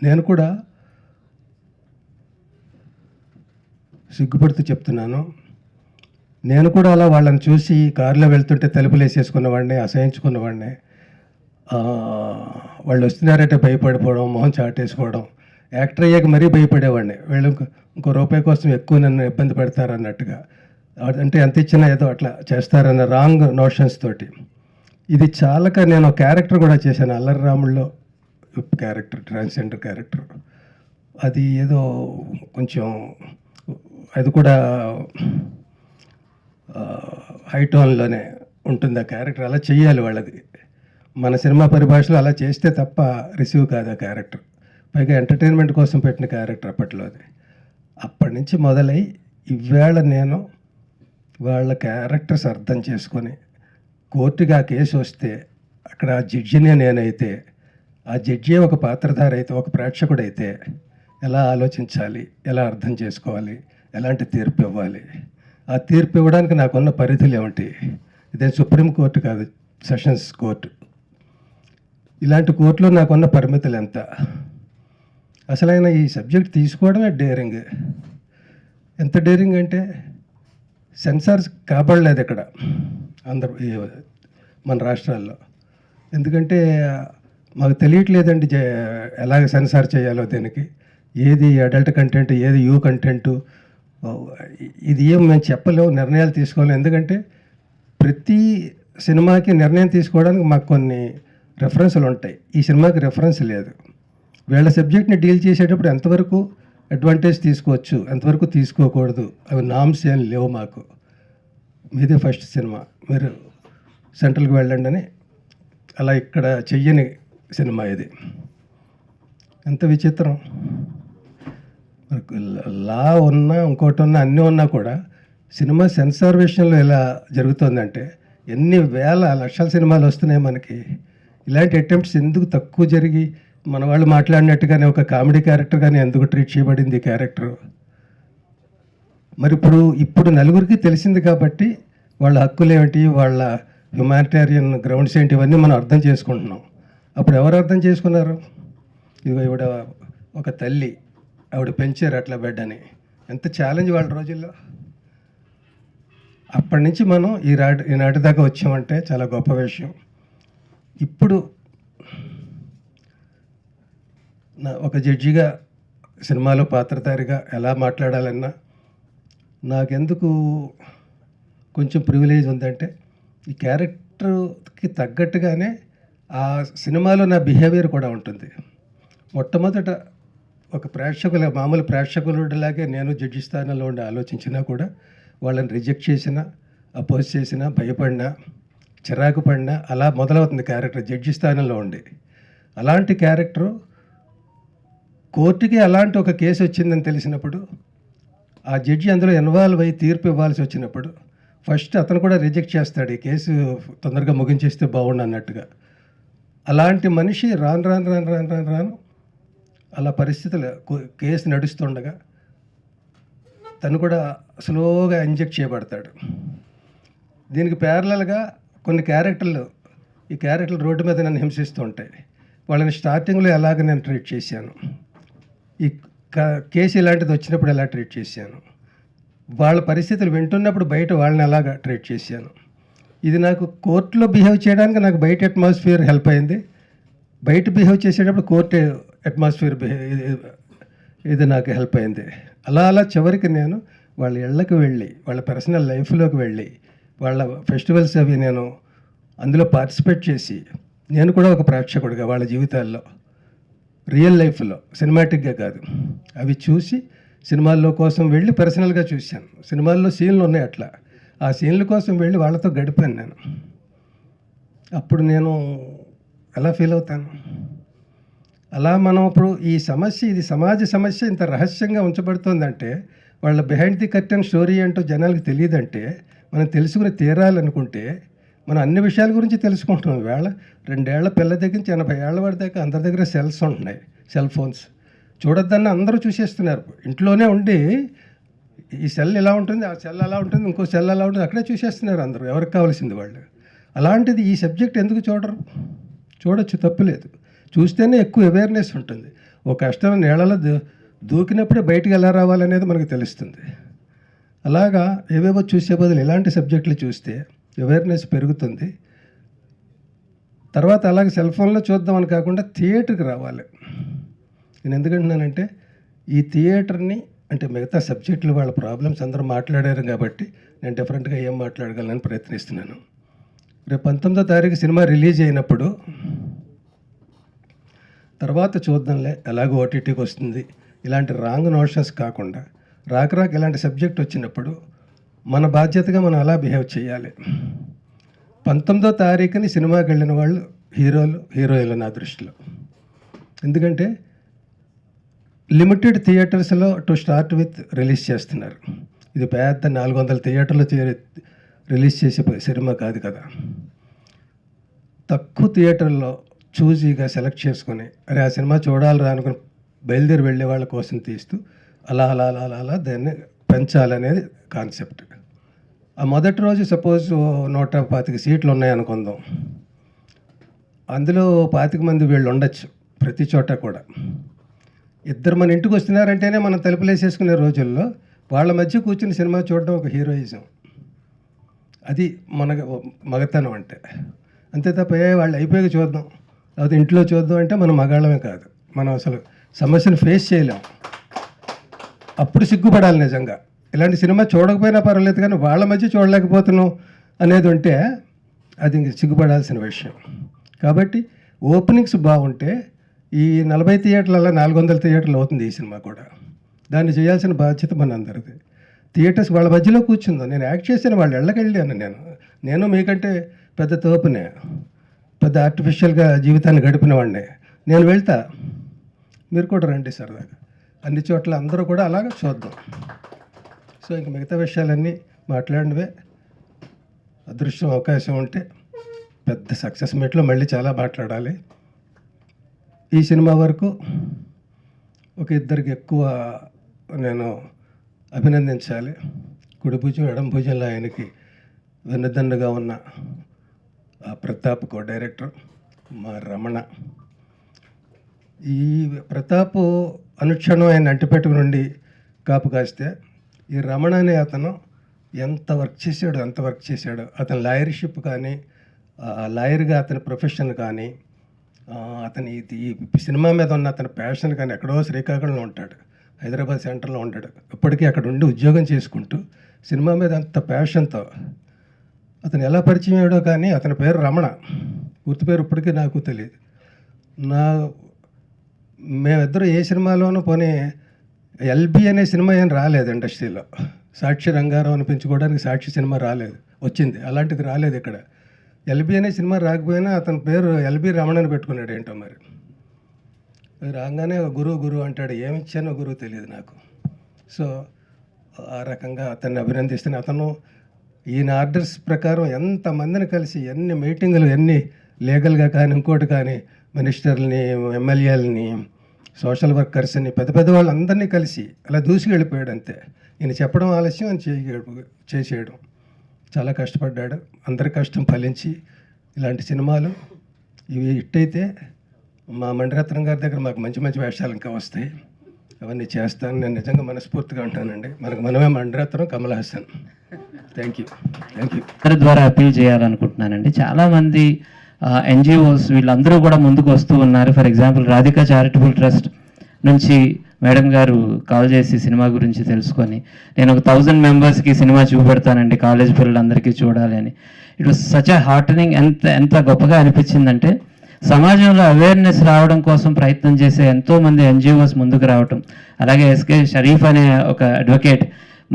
నేను కూడా సిగ్గుపడుతూ చెప్తున్నాను, నేను కూడా అలా వాళ్ళని చూసి కారులో వెళ్తుంటే తలుపులు వేసేసుకున్నవాడిని, అసహించుకున్నవాడిని. వాళ్ళు వస్తున్నారంటే భయపడిపోవడం, మొహం చాటేసుకోవడం, యాక్టర్ అయ్యాక మరీ భయపడేవాడిని. వీళ్ళు ఇంకో రూపాయి కోసం ఎక్కువ నన్ను ఇబ్బంది పెడతారన్నట్టుగా, అంటే ఎంత ఇచ్చినా ఏదో అట్లా చేస్తారన్న రాంగ్ నోషన్స్ తోటి. ఇది చాలక నేను క్యారెక్టర్ కూడా చేశాను, అల్లరి రాముల్లో క్యారెక్టర్, ట్రాన్స్జెండర్ క్యారెక్టర్. అది ఏదో కొంచెం అది కూడా హైటోన్లోనే ఉంటుంది ఆ క్యారెక్టర్. అలా చెయ్యాలి వాళ్ళది, మన సినిమా పరిభాషలో అలా చేస్తే తప్ప రిసీవ్ కాదు ఆ క్యారెక్టర్. పైగా ఎంటర్టైన్మెంట్ కోసం పెట్టిన క్యారెక్టర్ అప్పట్లో అది. అప్పటి నుంచి మొదలై ఇవాళ నేను వాళ్ళ క్యారెక్టర్స్ అర్థం చేసుకొని కోర్టుగా ఆ కేసు వస్తే అక్కడ ఆ జడ్జినే నేనైతే, ఆ జడ్జి ఒక పాత్రధారి అయితే, ఒక ప్రేక్షకుడైతే ఎలా ఆలోచించాలి, ఎలా అర్థం చేసుకోవాలి, ఎలాంటి తీర్పు ఇవ్వాలి, ఆ తీర్పు ఇవ్వడానికి నాకున్న పరిధులు ఏమిటి? ఇదే సుప్రీం కోర్టు కాదు, సెషన్స్ కోర్టు. ఇలాంటి కోర్టులో నాకున్న పరిమితులు ఎంత? అసలైన ఈ సబ్జెక్ట్ తీసుకోవడమే డేరింగ్. ఎంత డేరింగ్ అంటే సెన్సార్స్ కాబడలేదు ఇక్కడ మన రాష్ట్రాల్లో. ఎందుకంటే మాకు తెలియట్లేదండి ఎలాగ సెన్సార్ చేయాలో, దీనికి ఏది అడల్ట్ కంటెంట్, ఏది యూ కంటెంటు, ఇది ఏం మేము చెప్పలేము, నిర్ణయాలు తీసుకోలేము. ఎందుకంటే ప్రతి సినిమాకి నిర్ణయం తీసుకోవడానికి మాకు కొన్ని రెఫరెన్స్లు ఉంటాయి. ఈ సినిమాకి రెఫరెన్స్ లేదు. వీళ్ళ సబ్జెక్ట్ని డీల్ చేసేటప్పుడు ఎంతవరకు అడ్వాంటేజ్ తీసుకోవచ్చు, ఎంతవరకు తీసుకోకూడదు, అవి నామ్స్ ఏం లేవు మాకు. మీదే ఫస్ట్ సినిమా, మీరు సెంట్రల్కి వెళ్ళండి అని అలా ఇక్కడ చెయ్యని సినిమా ఇది. ఎంత విచిత్రం. లా ఉన్నా ఇంకోటి ఉన్నా అన్నీ ఉన్నా కూడా సినిమా సెన్సార్ విషయంలో ఎలా జరుగుతుందంటే ఎన్ని వేల లక్షల సినిమాలు వస్తున్నాయి మనకి. ఇలాంటి అటెంప్ట్స్ ఎందుకు తక్కువ జరిగి మన వాళ్ళు మాట్లాడినట్టుగానే ఒక కామెడీ క్యారెక్టర్ కానీ ఎందుకు ట్రీట్ చేయబడింది ఈ క్యారెక్టర్? మరి ఇప్పుడు నలుగురికి తెలిసింది కాబట్టి వాళ్ళ హక్కులు ఏమిటి, వాళ్ళ హ్యుమానిటేరియన్ గ్రౌండ్స్ ఏంటి, ఇవన్నీ మనం అర్థం చేసుకుంటున్నాం. అప్పుడు ఎవరు అర్థం చేసుకున్నారు? ఇదిగో ఈవిడ ఒక తల్లి, ఆవిడ పెంచారు అట్లా బిడ్డని. ఎంత ఛాలెంజ్ వాళ్ళ రోజుల్లో. అప్పటి నుంచి మనం ఈనాటి దాకా వచ్చామంటే చాలా గొప్ప విషయం. ఇప్పుడు ఒక జడ్జిగా సినిమాలో పాత్రధారిగా ఎలా మాట్లాడాలన్నా నాకెందుకు కొంచెం ప్రివిలేజ్ ఉందంటే ఈ క్యారెక్టర్కి తగ్గట్టుగానే ఆ సినిమాలో నా బిహేవియర్ కూడా ఉంటుంది. మొట్టమొదట ఒక మామూలు ప్రేక్షకుడిలాగే నేను జడ్జి స్థానంలో ఉండి ఆలోచించినా కూడా వాళ్ళని రిజెక్ట్ చేసినా, అపోజ్ చేసినా, భయపడినా, చిరాకు పడినా అలా మొదలవుతుంది క్యారెక్టర్ జడ్జి స్థానంలో ఉండి. అలాంటి క్యారెక్టరు కోర్టుకి అలాంటి ఒక కేసు వచ్చిందని తెలిసినప్పుడు ఆ జడ్జి అందులో ఇన్వాల్వ్ అయ్యి తీర్పు ఇవ్వాల్సి వచ్చినప్పుడు ఫస్ట్ అతను కూడా రిజెక్ట్ చేస్తాడు, ఈ కేసు తొందరగా ముగించేస్తే బాగుండు అన్నట్టుగా. అలాంటి మనిషి రాను అలా పరిస్థితులు కేసు నడుస్తుండగా తను కూడా స్లోగా ఇంజెక్ట్ చేయబడతాడు. దీనికి ప్యారలల్గా కొన్ని క్యారెక్టర్లు, ఈ క్యారెక్టర్లు రోడ్డు మీద నన్ను హింసిస్తూ ఉంటాయి. వాళ్ళని స్టార్టింగ్లో ఎలాగ నేను ట్రీట్ చేశాను, ఈ కేసు ఇలాంటిది వచ్చినప్పుడు ఎలా ట్రీట్ చేశాను, వాళ్ళ పరిస్థితులు వింటున్నప్పుడు బయట వాళ్ళని ఎలాగ ట్రీట్ చేశాను. ఇది నాకు కోర్టులో బిహేవ్ చేయడానికి నాకు బయట అట్మాస్ఫియర్ హెల్ప్ అయింది. బయట బిహేవ్ చేసేటప్పుడు కోర్టు అట్మాస్ఫియర్ ఇది నాకు హెల్ప్ అయింది. అలా చివరికి నేను వాళ్ళ ఇళ్ళకి వెళ్ళి, వాళ్ళ పర్సనల్ లైఫ్లోకి వెళ్ళి, వాళ్ళ ఫెస్టివల్స్ అవి నేను అందులో పార్టిసిపేట్ చేసి, నేను కూడా ఒక ప్రేక్షకుడిగా వాళ్ళ జీవితాల్లో రియల్ లైఫ్లో సినిమాటిక్గా కాదు అవి చూసి సినిమాల్లో కోసం వెళ్ళి పర్సనల్గా చూశాను. సినిమాల్లో సీన్లు ఉన్నాయి అట్లా, ఆ సీన్ల కోసం వెళ్ళి వాళ్ళతో గడిపాను నేను. అప్పుడు నేను ఎలా ఫీల్ అవుతాను? అలా మనం ఇప్పుడు ఈ సమస్య, ఇది సమాజ సమస్య ఇంత రహస్యంగా ఉంచబడుతుందంటే, వాళ్ళ బిహైండ్ ది కర్టెన్ స్టోరీ ఏంటో జనాలకు తెలియదంటే, మనం తెలుసుకుని తీరాలనుకుంటే మనం అన్ని విషయాల గురించి తెలుసుకుంటున్నాం. వేళ 2 ఏళ్ల పిల్ల దగ్గర నుంచి 80 ఏళ్ల వాడి దాకా అందరి దగ్గర సెల్స్ ఉంటున్నాయి, సెల్ ఫోన్స్. చూడొద్దన్న అందరూ చూసేస్తున్నారు. ఇంట్లోనే ఉండి ఈ సెల్ ఇలా ఉంటుంది, ఆ సెల్ అలా ఉంటుంది, ఇంకో సెల్ అలా ఉంటుంది, అక్కడే చూసేస్తున్నారు అందరూ ఎవరికి కావాల్సింది వాళ్ళు. అలాంటిది ఈ సబ్జెక్ట్ ఎందుకు చూడరు? చూడొచ్చు, తప్పులేదు. చూస్తేనే ఎక్కువ అవేర్నెస్ ఉంటుంది. ఒక కష్టం నీళ్ళలో దూకినప్పుడే బయటికి ఎలా రావాలనేది మనకు తెలుస్తుంది. అలాగా ఏవేవో చూసే బదులు ఇలాంటి సబ్జెక్టులు చూస్తే అవేర్నెస్ పెరుగుతుంది. తర్వాత అలాగే సెల్ ఫోన్లో చూద్దామని కాకుండా థియేటర్కి రావాలి. నేను ఎందుకంటున్నానంటే ఈ థియేటర్ని, అంటే మిగతా సబ్జెక్టులు వాళ్ళ ప్రాబ్లమ్స్ అందరూ మాట్లాడారు కాబట్టి నేను డిఫరెంట్గా ఏం మాట్లాడగలనని ప్రయత్నిస్తున్నాను. రేపు 19వ తారీఖు సినిమా రిలీజ్ అయినప్పుడు తర్వాత చూద్దాంలే, ఎలాగో ఓటీటీకి వస్తుంది, ఇలాంటి రాంగ్ నోషన్స్ కాకుండా రాక ఇలాంటి సబ్జెక్ట్ వచ్చినప్పుడు మన బాధ్యతగా మనం అలా బిహేవ్ చేయాలి. 19వ తారీఖుని సినిమాకి వెళ్ళిన వాళ్ళు హీరోయిన్లు నా దృష్టిలో. ఎందుకంటే లిమిటెడ్ థియేటర్స్లో టు స్టార్ట్ విత్ రిలీజ్ చేస్తున్నారు. ఇది పెద్ద 400 థియేటర్లు రిలీజ్ చేసే సినిమా కాదు కదా. తక్కువ థియేటర్లో చూజీగా సెలెక్ట్ చేసుకొని అరే ఆ సినిమా చూడాలి అనుకుని బయలుదేరి వెళ్ళే వాళ్ళ కోసం తీస్తూ అలా అలా అలా అలా అలా దాన్ని పెంచాలనేది కాన్సెప్ట్. ఆ మొదటి రోజు సపోజ్ 125 సీట్లు ఉన్నాయనుకుందాం, అందులో 25 మంది వీళ్ళు ఉండొచ్చు ప్రతి చోట కూడా. ఇద్దరు మన ఇంటికి వస్తున్నారంటేనే మనం తలుపులేసేసుకునే రోజుల్లో వాళ్ళ మధ్య కూర్చుని సినిమా చూడడం ఒక హీరోయిజం. అది మన మగతనం అంటే. అంతే తప్ప వాళ్ళు అయిపోయాక చూద్దాం, లేకపోతే ఇంట్లో చూద్దాం అంటే మనం మగాళ్ళమే కాదు. మనం అసలు సమస్యను ఫేస్ చేయలేం. అప్పుడు సిగ్గుపడాలి నిజంగా. ఇలాంటి సినిమా చూడకపోయినా పర్వాలేదు కానీ వాళ్ళ మధ్య చూడలేకపోతున్నాం అనేది ఉంటే అది ఇంక సిగ్గుపడాల్సిన విషయం. కాబట్టి ఓపెనింగ్స్ బాగుంటే ఈ 40 థియేటర్లలో 400 థియేటర్లు అవుతుంది ఈ సినిమా కూడా. దాన్ని చేయాల్సిన బాధ్యత మన అందరిది. థియేటర్స్ వాళ్ళ మధ్యలో కూర్చుందాం. నేను యాక్ట్ చేసిన వాళ్ళు వెళ్ళకెళ్ళాను. నేను మీకంటే పెద్ద తోపునే, పెద్ద ఆర్టిఫిషియల్గా జీవితాన్ని గడిపిన వాడినే. నేను వెళ్తా, మీరు కూడా రండి సరదాగా. అన్ని చోట్ల అందరూ కూడా అలాగే చూద్దాం. సో ఇంక మిగతా విషయాలన్నీ మాట్లాడినవే. అదృష్టం అవకాశం ఉంటే పెద్ద సక్సెస్ మీట్లో మళ్ళీ చాలా మాట్లాడాలి. ఈ సినిమా వరకు ఒక ఇద్దరికి ఎక్కువ నేను అభినందించాలి. కుడి భుజం ఎడం భుజంలో ఆయనకి వెన్నుదన్నుగా ఉన్న ప్రతాప్ కో డైరెక్టర్ మా రమణ. ఈ ప్రతాప్ అనుక్షణం ఆయన అంటిపెట్టుకు నుండి కాపు కాస్తే ఈ రమణ అనే అతను ఎంత వర్క్ చేశాడు. అతని లాయర్షిప్ కానీ, లాయర్గా అతని ప్రొఫెషన్ కానీ, అతని ఈ సినిమా మీద ఉన్న అతని ప్యాషన్ కానీ ఎక్కడో శ్రీకాకుళంలో ఉంటాడు, హైదరాబాద్ సెంటర్లో ఉంటాడు. ఇప్పటికీ అక్కడ ఉండి ఉద్యోగం చేసుకుంటూ సినిమా మీద అంత ప్యాషన్తో అతను ఎలా పరిచయం అయ్యాడో కానీ అతని పేరు రమణ. పూర్తి పేరు ఇప్పటికీ నాకు తెలియదు. మేమిద్దరూ ఏ సినిమాలోనూ పోనీ ఎల్బి అనే సినిమా ఏం రాలేదు ఇండస్ట్రీలో. సాక్షి రంగారావు అనిపించుకోవడానికి సాక్షి సినిమా రాలేదు, వచ్చింది. అలాంటిది రాలేదు ఇక్కడ. ఎల్బి అనే సినిమా రాకపోయినా అతని పేరు ఎల్బి రమణని పెట్టుకున్నాడు. ఏంటో మరి రాగానే గురువు అంటాడు. ఏమిచ్చానో గురువు తెలియదు నాకు. సో ఆ రకంగా అతన్ని అభినందిస్తున్న అతను ఈయన ఆర్డర్స్ ప్రకారం ఎంతమందిని కలిసి ఎన్ని మీటింగులు, ఎన్ని లీగల్గా కానీ ఇంకోటి కానీ మినిస్టర్ని, ఎమ్మెల్యేలని, సోషల్ వర్కర్స్ని, పెద్ద వాళ్ళందరినీ కలిసి అలా దూసుకెళ్ళిపోయాడు అంతే. ఈయన చెప్పడం ఆలస్యం అని చేసేయడం. చాలా కష్టపడ్డాడు. అందరి కష్టం ఫలించి ఇలాంటి సినిమాలు ఇవి హిట్ అయితే మా మణిరత్నం గారి దగ్గర మాకు మంచి మంచి వేషాలు ఇంకా వస్తాయి. అవన్నీ చేస్తాను. నేను నిజంగా మనస్ఫూర్తిగా ఉంటానండి. మనమే మణిరత్నం, కమల్ హాసన్. Thank you. ద్వారా అపీల్ చేయాలనుకుంటున్నానండి. చాలామంది ఎన్జిఓస్ వీళ్ళందరూ కూడా ముందుకు వస్తూ ఉన్నారు. For example Radhika charitable trust నుంచి మేడం గారు కాల్ చేసి సినిమా గురించి తెలుసుకొని, నేను ఒక 1000 మెంబర్స్కి సినిమా చూపెడతానండి, కాలేజ్ పిల్లలందరికీ చూడాలి అని. It was such a heartening. ఎంత గొప్పగా అనిపించిందంటే సమాజంలో అవేర్నెస్ రావడం కోసం ప్రయత్నం చేసే ఎంతోమంది ఎన్జిఓస్ ముందుకు రావటం. అలాగే ఎస్కే షరీఫ్ అనే ఒక అడ్వకేట్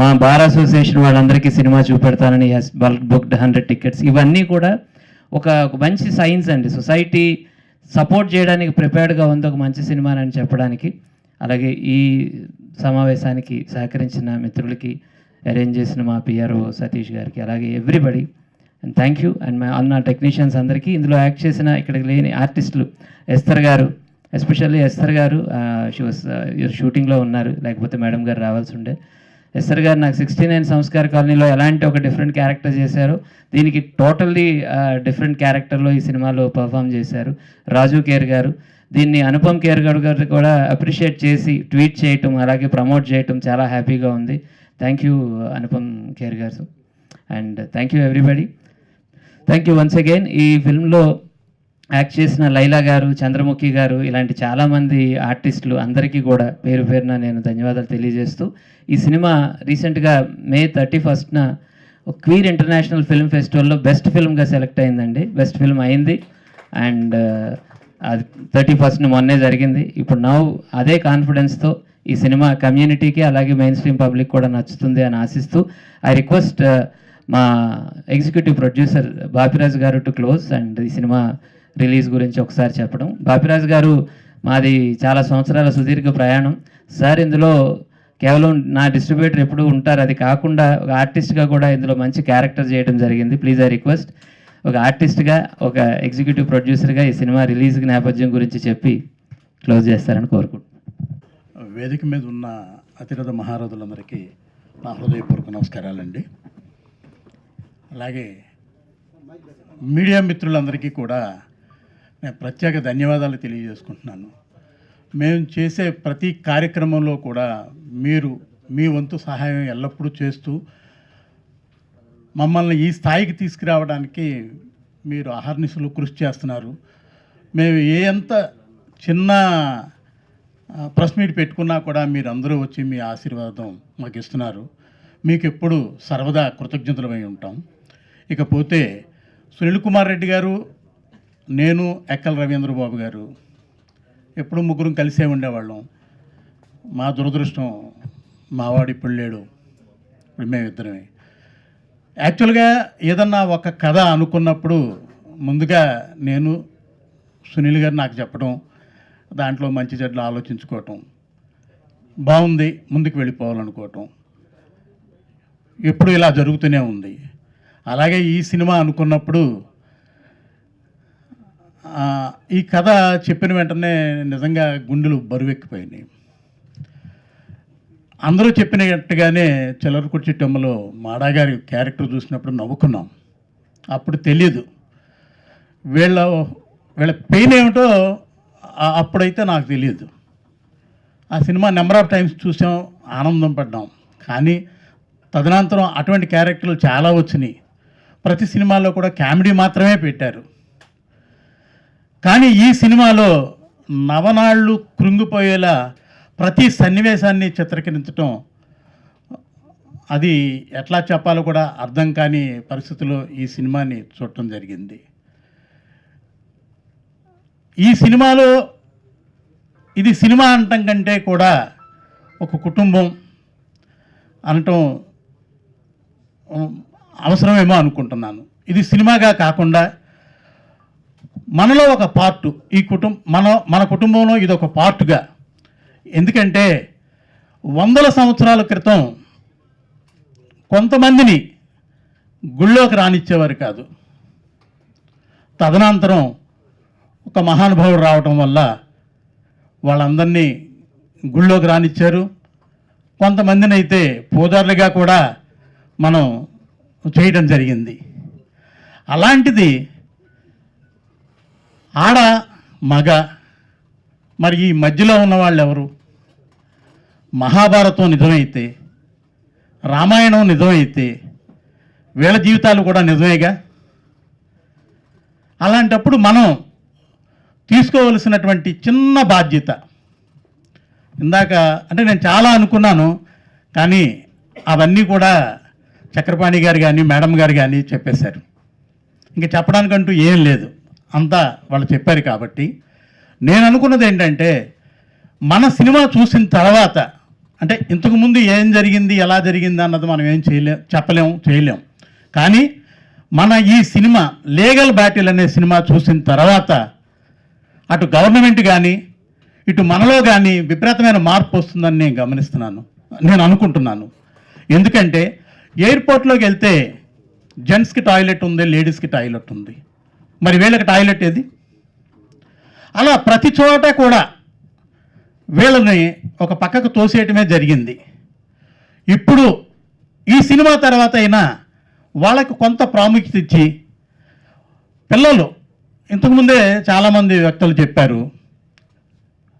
మా బార్ అసోసియేషన్ వాళ్ళందరికీ సినిమా చూపెడతానని బల్క్ బుక్డ్ 100 టికెట్స్. ఇవన్నీ కూడా ఒక మంచి సైన్స్ అండి. సొసైటీ సపోర్ట్ చేయడానికి ప్రిపేర్డ్గా ఉంది ఒక మంచి సినిమా అని చెప్పడానికి. అలాగే ఈ సమావేశానికి సహకరించిన మిత్రులకి, అరేంజ్ చేసిన మా పిఆర్ఓ సతీష్ గారికి, అలాగే everybody and thank you. And నా టెక్నీషియన్స్ అందరికీ, ఇందులో యాక్ట్ చేసిన ఇక్కడికి లేని ఆర్టిస్టులు, ఎస్తర్ గారు, ఎస్పెషల్లీ ఎస్తర్ గారు షీ వాస్ షూటింగ్లో ఉన్నారు, లేకపోతే మేడం గారు రావాల్సి ఉండే. ఎస్తర్ గారు నాకు 69 సంస్కార కాలనీలో ఎలాంటి ఒక డిఫరెంట్ క్యారెక్టర్ చేశారు, దీనికి టోటల్లీ డిఫరెంట్ క్యారెక్టర్లో ఈ సినిమాలో పర్ఫామ్ చేశారు. రాజు కేర్ గారు దీన్ని అనుపమ్ కేర్ గారు కూడా అప్రిషియేట్ చేసి ట్వీట్ చేయటం, అలాగే ప్రమోట్ చేయటం చాలా హ్యాపీగా ఉంది. థ్యాంక్ యూ అనుపమ్ కేర్ గారు. And thank you everybody. Thank you once again. ఈ ఫిల్మ్లో యాక్ట్ చేసిన లైలా గారు, చంద్రముఖి గారు, ఇలాంటి చాలామంది ఆర్టిస్టులు అందరికీ కూడా పేరు పేరున నేను ధన్యవాదాలు తెలియజేస్తూ, ఈ సినిమా రీసెంట్గా May 31న క్వీర్ ఇంటర్నేషనల్ ఫిల్మ్ ఫెస్టివల్లో బెస్ట్ ఫిల్మ్గా సెలెక్ట్ అయిందండి. బెస్ట్ ఫిల్మ్ అయింది. అండ్ అది 31న మొన్నే జరిగింది. ఇప్పుడు అదే కాన్ఫిడెన్స్తో ఈ సినిమా కమ్యూనిటీకి అలాగే మెయిన్ స్ట్రీమ్ పబ్లిక్ కూడా నచ్చుతుంది అని ఆశిస్తూ ఐ రిక్వెస్ట్ మా ఎగ్జిక్యూటివ్ ప్రొడ్యూసర్ బాపిరాజు గారు టు క్లోజ్ అండ్ ఈ సినిమా రిలీజ్ గురించి ఒకసారి చెప్పడం. బాపిరాజు గారు మాది చాలా సంవత్సరాల సుదీర్ఘ ప్రయాణం సార్. ఇందులో కేవలం నా డిస్ట్రిబ్యూటర్ ఎప్పుడు ఉంటారు, అది కాకుండా ఒక ఆర్టిస్ట్గా కూడా ఇందులో మంచి క్యారెక్టర్ చేయడం జరిగింది. ప్లీజ్ ఐ రిక్వెస్ట్ ఒక ఆర్టిస్ట్గా, ఒక ఎగ్జిక్యూటివ్ ప్రొడ్యూసర్గా ఈ సినిమా రిలీజ్ నేపథ్యం గురించి చెప్పి క్లోజ్ చేస్తారని కోరుకుంటున్నాను. వేదిక మీద ఉన్న అతిరథ మహారథులందరికీ నా హృదయపూర్వక నమస్కారాలండి. అలాగే మీడియా మిత్రులందరికీ కూడా నేను ప్రత్యేక ధన్యవాదాలు తెలియజేసుకుంటున్నాను. మేము చేసే ప్రతి కార్యక్రమంలో కూడా మీరు మీ వంతు సహాయం ఎల్లప్పుడూ చేస్తూ మమ్మల్ని ఈ స్థాయికి తీసుకురావడానికి మీరు అహర్నిశలు కృషి చేస్తున్నారు. మేము ఎంత చిన్న ప్రెస్ మీట్ పెట్టుకున్నా కూడా మీరు అందరూ వచ్చి మీ ఆశీర్వాదం మాకు ఇస్తున్నారు. మీకు ఎప్పుడు సర్వదా కృతజ్ఞతలమై ఉంటాం. ఇకపోతే సునీల్ కుమార్ రెడ్డి గారు, నేను, ఎక్కల రవీంద్రబాబు గారు ఎప్పుడు ముగ్గురం కలిసే ఉండేవాళ్ళం. మా దురదృష్టం మావాడు ఇప్పుడు లేడు, ఇప్పుడు మేమిద్దరమే. యాక్చువల్గా ఏదన్నా ఒక కథ అనుకున్నప్పుడు ముందుగా నేను సునీల్ గారు నాకు చెప్పడం, దాంట్లో మంచి చెడ్డలు ఆలోచించుకోవటం, బాగుంది, ముందుకు వెళ్ళిపోవాలనుకోవటం ఎప్పుడు ఇలా జరుగుతూనే ఉంది. అలాగే ఈ సినిమా అనుకున్నప్పుడు ఈ కథ చెప్పిన వెంటనే నిజంగా గుండెలు బరువెక్కిపోయినాయి. అందరూ చెప్పినట్టుగానే చిలరకుర్చిట్టమ్మలో మాడాగారి క్యారెక్టర్ చూసినప్పుడు నవ్వుకున్నాం. అప్పుడు తెలియదు వీళ్ళ పెయిన్ ఏమిటో అప్పుడైతే నాకు తెలియదు. ఆ సినిమా నెంబర్ ఆఫ్ టైమ్స్ చూసాం, ఆనందం పడ్డాం. కానీ తదనంతరం అటువంటి క్యారెక్టర్లు చాలా వచ్చినాయి. ప్రతి సినిమాలో కూడా కామెడీ మాత్రమే పెట్టారు. కానీ ఈ సినిమాలో నవనాళ్ళు కృంగిపోయేలా ప్రతి సన్నివేశాన్ని చిత్రీకరించడం, అది ఎట్లా చెప్పాలో కూడా అర్థం కాని పరిస్థితుల్లో ఈ సినిమాని చూడటం జరిగింది. ఈ సినిమాలో ఇది సినిమా అనటం కంటే కూడా ఒక కుటుంబం అనటం అవసరమేమో అనుకుంటున్నాను. ఇది సినిమాగా కాకుండా మనలో ఒక పార్టు, ఈ మన కుటుంబంలో ఇది ఒక పార్టుగా. ఎందుకంటే 100 సంవత్సరాల క్రితం కొంతమందిని గుళ్ళోకి రానిచ్చేవారు కాదు. తదనంతరం ఒక మహానుభావుడు రావటం వల్ల వాళ్ళందరినీ గుళ్ళోకి రానిచ్చారు. కొంతమందిని అయితే పూజారులుగా కూడా మనం చేయడం జరిగింది. అలాంటిది ఆడ మగ, మరి ఈ మధ్యలో ఉన్న వాళ్ళు ఎవరు? మహాభారతం నిజమైతే, రామాయణం నిజమైతే వీళ్ళ జీవితాలు కూడా నిజమేగా. అలాంటప్పుడు మనం తీసుకోవలసినటువంటి చిన్న బాధ్యత, ఇందాక అంటే నేను చాలా అనుకున్నాను, కానీ అవన్నీ కూడా చక్రపాణి గారు కానీ మేడం గారు కానీ చెప్పేశారు. ఇంకా చెప్పడానికంటూ ఏం లేదు, అంతా వాళ్ళు చెప్పారు. కాబట్టి నేను అనుకున్నది ఏంటంటే, మన సినిమా చూసిన తర్వాత, అంటే ఇంతకుముందు ఏం జరిగింది, ఎలా జరిగింది అన్నది మనం ఏం చేయలేం. కానీ మన ఈ సినిమా లీగల్ బ్యాటిల్ అనే సినిమా చూసిన తర్వాత అటు గవర్నమెంట్ కానీ ఇటు మనలో కానీ విపరీతమైన మార్పు వస్తుందని నేను అనుకుంటున్నాను. ఎందుకంటే ఎయిర్పోర్ట్లోకి వెళ్తే జెంట్స్కి టాయిలెట్ ఉంది, లేడీస్కి టాయిలెట్ ఉంది, మరి వీళ్ళకి టాయిలెట్ ఏది? అలా ప్రతి చోట కూడా వీళ్ళని ఒక పక్కకు తోసేయటమే జరిగింది. ఇప్పుడు ఈ సినిమా తర్వాత అయినా వాళ్ళకి కొంత ప్రాముఖ్యత ఇచ్చి, పిల్లలు ఇంతకుముందే చాలామంది వ్యక్తులు చెప్పారు,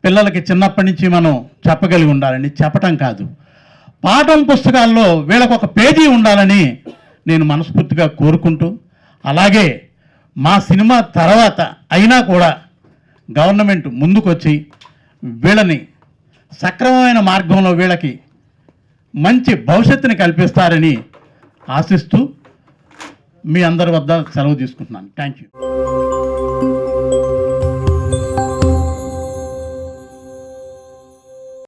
పిల్లలకి చిన్నప్పటి నుంచి మనం చెప్పగలిగి ఉండాలని. చెప్పటం కాదు, పాఠం పుస్తకాల్లో వీళ్ళకు ఒక పేజీ ఉండాలని నేను మనస్ఫూర్తిగా కోరుకుంటూ, అలాగే మా సినిమా తర్వాత అయినా కూడా గవర్నమెంట్ ముందుకొచ్చి వీళ్ళని సక్రమమైన మార్గంలో వీళ్ళకి మంచి భవిష్యత్తుని కల్పిస్తారని ఆశిస్తూ మీ అందరి వద్ద సెలవు తీసుకుంటున్నాను. Thank you.